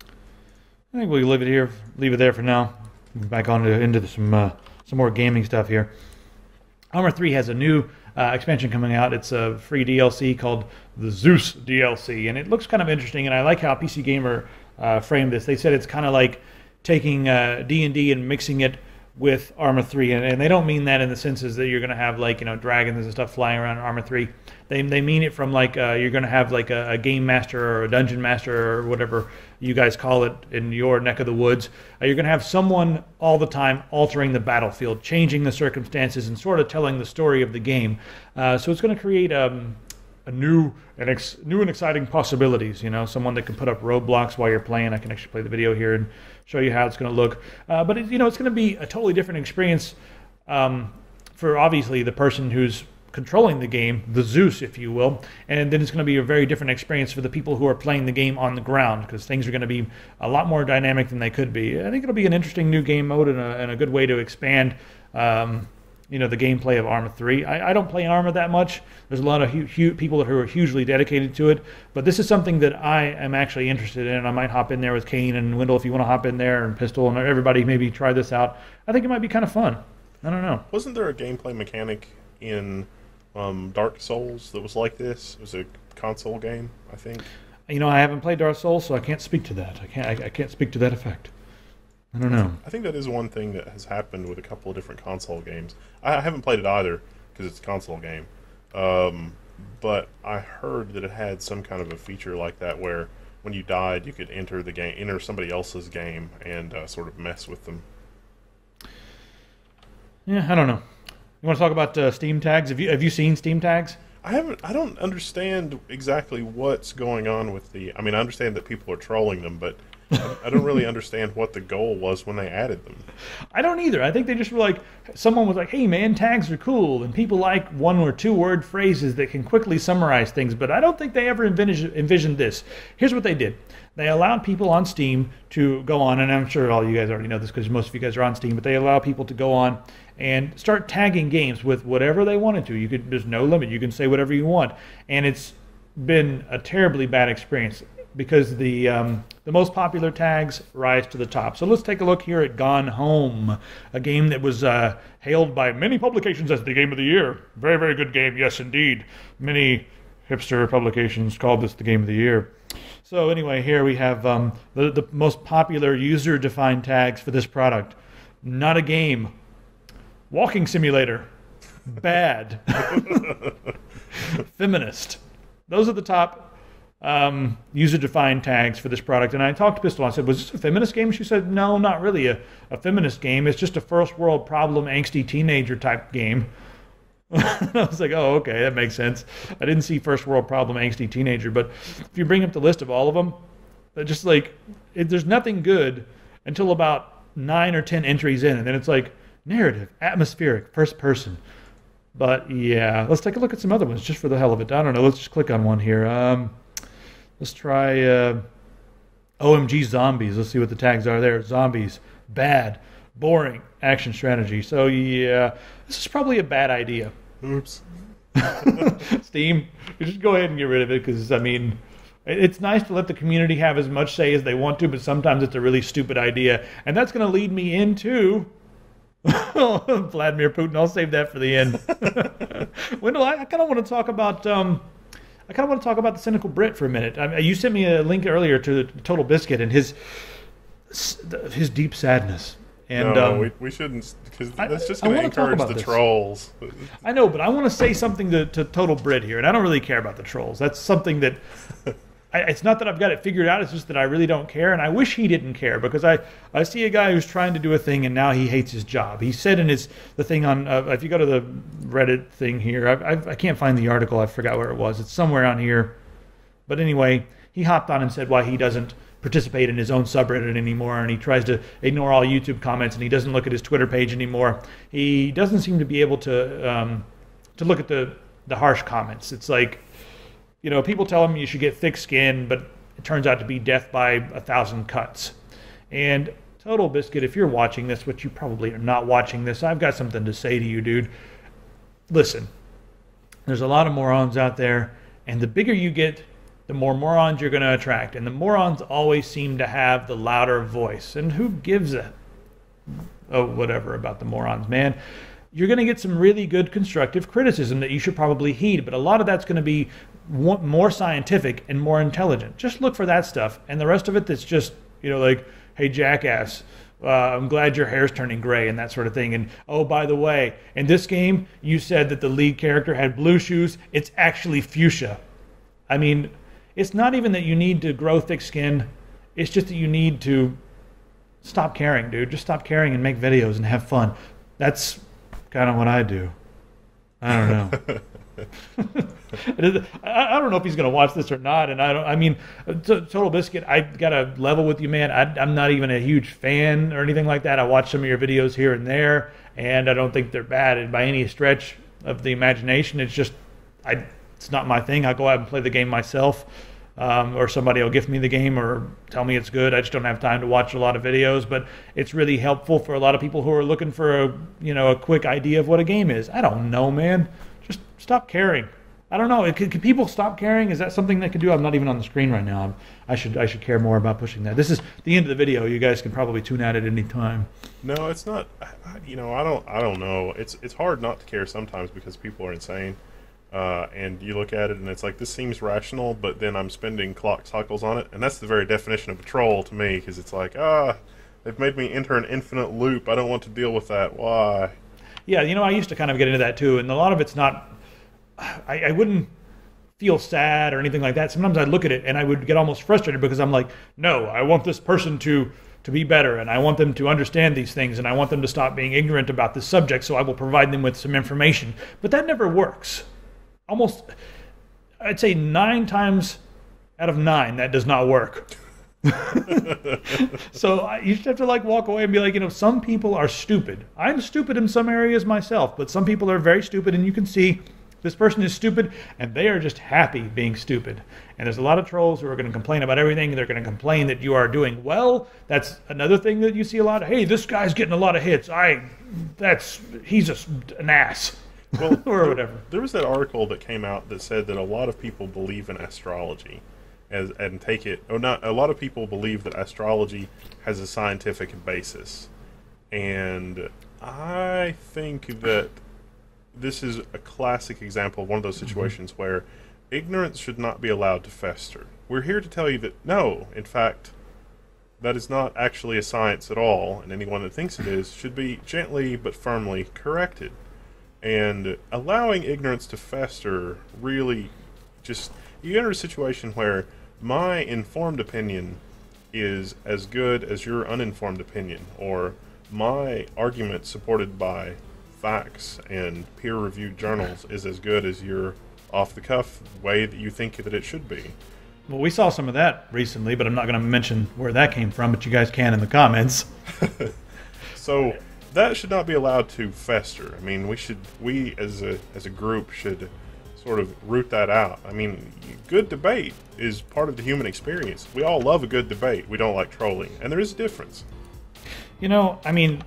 I think we'll leave it there for now. Back on into some more gaming stuff here. Armor 3 has a new expansion coming out. It's a free DLC called the Zeus DLC, and it looks kind of interesting, and I like how PC Gamer framed this. They said it's kind of like taking D&D and mixing it with Arma 3, and they don't mean that in the senses that you're going to have like dragons and stuff flying around in Arma 3. They mean it from like you're going to have like a game master or a dungeon master or whatever you guys call it in your neck of the woods. You're going to have someone all the time altering the battlefield, changing the circumstances, and sort of telling the story of the game. So it's going to create a new and exciting possibilities. Someone that can put up roadblocks while you're playing. I can actually play the video here and show you how it's going to look. But it's going to be a totally different experience for obviously the person who's controlling the game, the Zeus, if you will, and then it's going to be a very different experience for the people who are playing the game on the ground because things are going to be a lot more dynamic than they could be. I think it'll be an interesting new game mode and a good way to expand the gameplay of Arma 3. I don't play Arma that much. There's a lot of people who are hugely dedicated to it, but this is something that I am actually interested in. I might hop in there with Kane and Wendell if you want to hop in there, and Pistol, and everybody maybe try this out. I think it might be kind of fun. I don't know. Wasn't there a gameplay mechanic in Dark Souls that was like this? It was a console game, I think. I haven't played Dark Souls, so I can't speak to that. I can't speak to that effect. I don't know. I think that is one thing that has happened with a couple of different console games. I haven't played it either because it's a console game. But I heard that it had some kind of a feature like that where when you died, you could enter somebody else's game and sort of mess with them. Yeah, I don't know. You want to talk about Steam tags? Have you seen Steam tags? I haven't. I don't understand exactly what's going on with I mean, I understand that people are trolling them, but I don't really understand what the goal was when they added them. I don't either. I think they just were like, someone was like, hey man, tags are cool, and people like 1 or 2 word phrases that can quickly summarize things, but I don't think they ever envisioned this. Here's what they did. They allowed people on Steam to go on, and I'm sure all you guys already know this because most of you guys are on Steam, but they allow people to go on and start tagging games with whatever they wanted to. There's no limit. You can say whatever you want. And it's been a terribly bad experience because the most popular tags rise to the top. So let's take a look here at Gone Home, a game that was hailed by many publications as the game of the year. Very, very good game, yes indeed. Many hipster publications called this the game of the year. So anyway, here we have the most popular user-defined tags for this product. Not a game. Walking simulator. Bad. Feminist. Those are the top user-defined tags for this product. And I talked to Pistol. I said, was this a feminist game? She said, no, not really a feminist game. It's just a first-world problem, angsty teenager type game. I was like, oh, okay, that makes sense. I didn't see first world problem, angsty teenager, but if you bring up the list of all of them, they're just like, there's nothing good until about 9 or 10 entries in, and then it's like narrative, atmospheric, first person. But yeah, let's take a look at some other ones just for the hell of it. I don't know. Let's just click on one here. Let's try OMG Zombies. Let's see what the tags are there. Zombies, bad, boring, action strategy. So yeah, this is probably a bad idea. Oops. Steam, you just go ahead and get rid of it because, I mean, it's nice to let the community have as much say as they want to, but sometimes it's a really stupid idea. And that's going to lead me into Vladimir Putin. I'll save that for the end. Wendell, I kind of want to talk about the Cynical Brit for a minute. You sent me a link earlier to Total Biscuit and his deep sadness. And no, we shouldn't, because that's just going to encourage the trolls. I know, but I want to say something to Total Brit here, and I don't really care about the trolls. That's something that it's not that I've got it figured out. It's just that I really don't care, and I wish he didn't care because I see a guy who's trying to do a thing, and now he hates his job. He said in the thing on if you go to the Reddit thing here, I can't find the article. I forgot where it was. It's somewhere on here, but anyway, he hopped on and said why he doesn't participate in his own subreddit anymore, and he tries to ignore all YouTube comments, and he doesn't look at his Twitter page anymore. He doesn't seem to be able to look at the harsh comments. It's like, people tell him you should get thick skin, but it turns out to be death by 1,000 cuts. And Total Biscuit, if you're watching this, which you probably are not watching this, I've got something to say to you, dude. Listen, there's a lot of morons out there, and the bigger you get, the more morons you're going to attract. And the morons always seem to have the louder voice. And who gives a whatever about the morons, man? You're going to get some really good constructive criticism that you should probably heed, but a lot of that's going to be more scientific and more intelligent. Just look for that stuff. And the rest of it that's just, like, hey, jackass, I'm glad your hair's turning gray and that sort of thing. And, oh, by the way, in this game, you said that the lead character had blue shoes. It's actually fuchsia. I mean, it's not even that you need to grow thick skin. It's just that you need to stop caring, dude. Just stop caring and make videos and have fun. That's kind of what I do. I don't know. I don't know if he's going to watch this or not. And Total Biscuit, I got to level with you, man. I'm not even a huge fan or anything like that. I watch some of your videos here and there, and I don't think they're bad by any stretch of the imagination. It's just, it's not my thing. I'll go out and play the game myself, or somebody will gift me the game or tell me it's good. I just don't have time to watch a lot of videos, but it's really helpful for a lot of people who are looking for a quick idea of what a game is. I don't know, man. Just stop caring. I don't know. Can people stop caring? Is that something they can do? I'm not even on the screen right now. I should care more about pushing that. This is the end of the video. You guys can probably tune out at any time. No, it's not. I don't know. It's hard not to care sometimes because people are insane. And you look at it and it's like, this seems rational, but then I'm spending clock cycles on it. And that's the very definition of a troll to me, because it's like, they've made me enter an infinite loop. I don't want to deal with that. Why? Yeah, I used to kind of get into that too. And a lot of it's not, I wouldn't feel sad or anything like that. Sometimes I'd look at it and I would get almost frustrated because I'm like, no, I want this person to be better, and I want them to understand these things, and I want them to stop being ignorant about this subject, so I will provide them with some information. But that never works. Almost, I'd say 9 times out of 9, that does not work. So you just have to walk away and be like, some people are stupid. I'm stupid in some areas myself, but some people are very stupid, and you can see this person is stupid, and they are just happy being stupid. And there's a lot of trolls who are going to complain about everything. They're going to complain that you are doing well. That's another thing that you see a lot of. Hey, this guy's getting a lot of hits. He's just an ass. Well, or whatever. There was that article that came out that said that a lot of people believe in astrology, and take it. Oh, not a lot of people believe that astrology has a scientific basis, and I think that this is a classic example of one of those situations where ignorance should not be allowed to fester. We're here to tell you that no, in fact, that is not actually a science at all, and anyone that thinks it is should be gently but firmly corrected. And allowing ignorance to fester really just, you enter a situation where my informed opinion is as good as your uninformed opinion, or my argument supported by facts and peer-reviewed journals is as good as your off-the-cuff way that you think that it should be. Well, we saw some of that recently, but I'm not going to mention where that came from, but you guys can in the comments. So that should not be allowed to fester. I mean, we as a group should sort of root that out. I mean, good debate is part of the human experience. We all love a good debate. We don't like trolling, and there is a difference. I mean,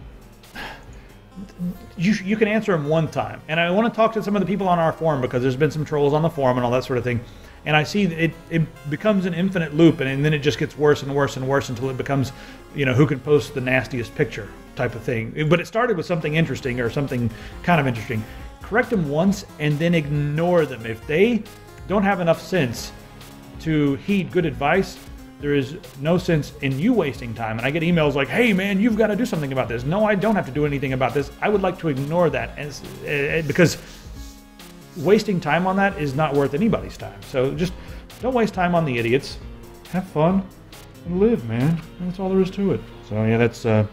you can answer them one time. And I want to talk to some of the people on our forum, because there's been some trolls on the forum and all that sort of thing. And I see that it becomes an infinite loop, and then it just gets worse and worse and worse until it becomes, who can post the nastiest picture type of thing. But it started with something interesting, or something kind of interesting. Correct them once and then ignore them. If they don't have enough sense to heed good advice, there is no sense in you wasting time. And I get emails like, hey man, you've got to do something about this. No, I don't have to do anything about this. I would like to ignore that, because wasting time on that is not worth anybody's time. So just don't waste time on the idiots. Have fun and live, man. That's all there is to it. So yeah, that's the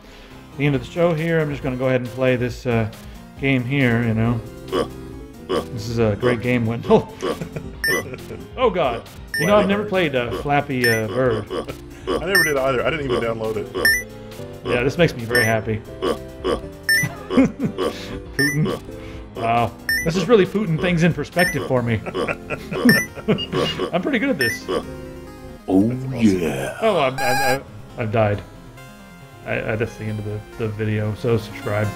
end of the show here. I'm just going to go ahead and play this game here, This is a great game, Wendell. Oh God. I've never played Flappy Bird. I never did either. I didn't even download it. Yeah, this makes me very happy. Putin. Wow. This is really putting things in perspective for me. I'm pretty good at this. Oh, yeah. Oh, I've died. That's the end of the video, so subscribe.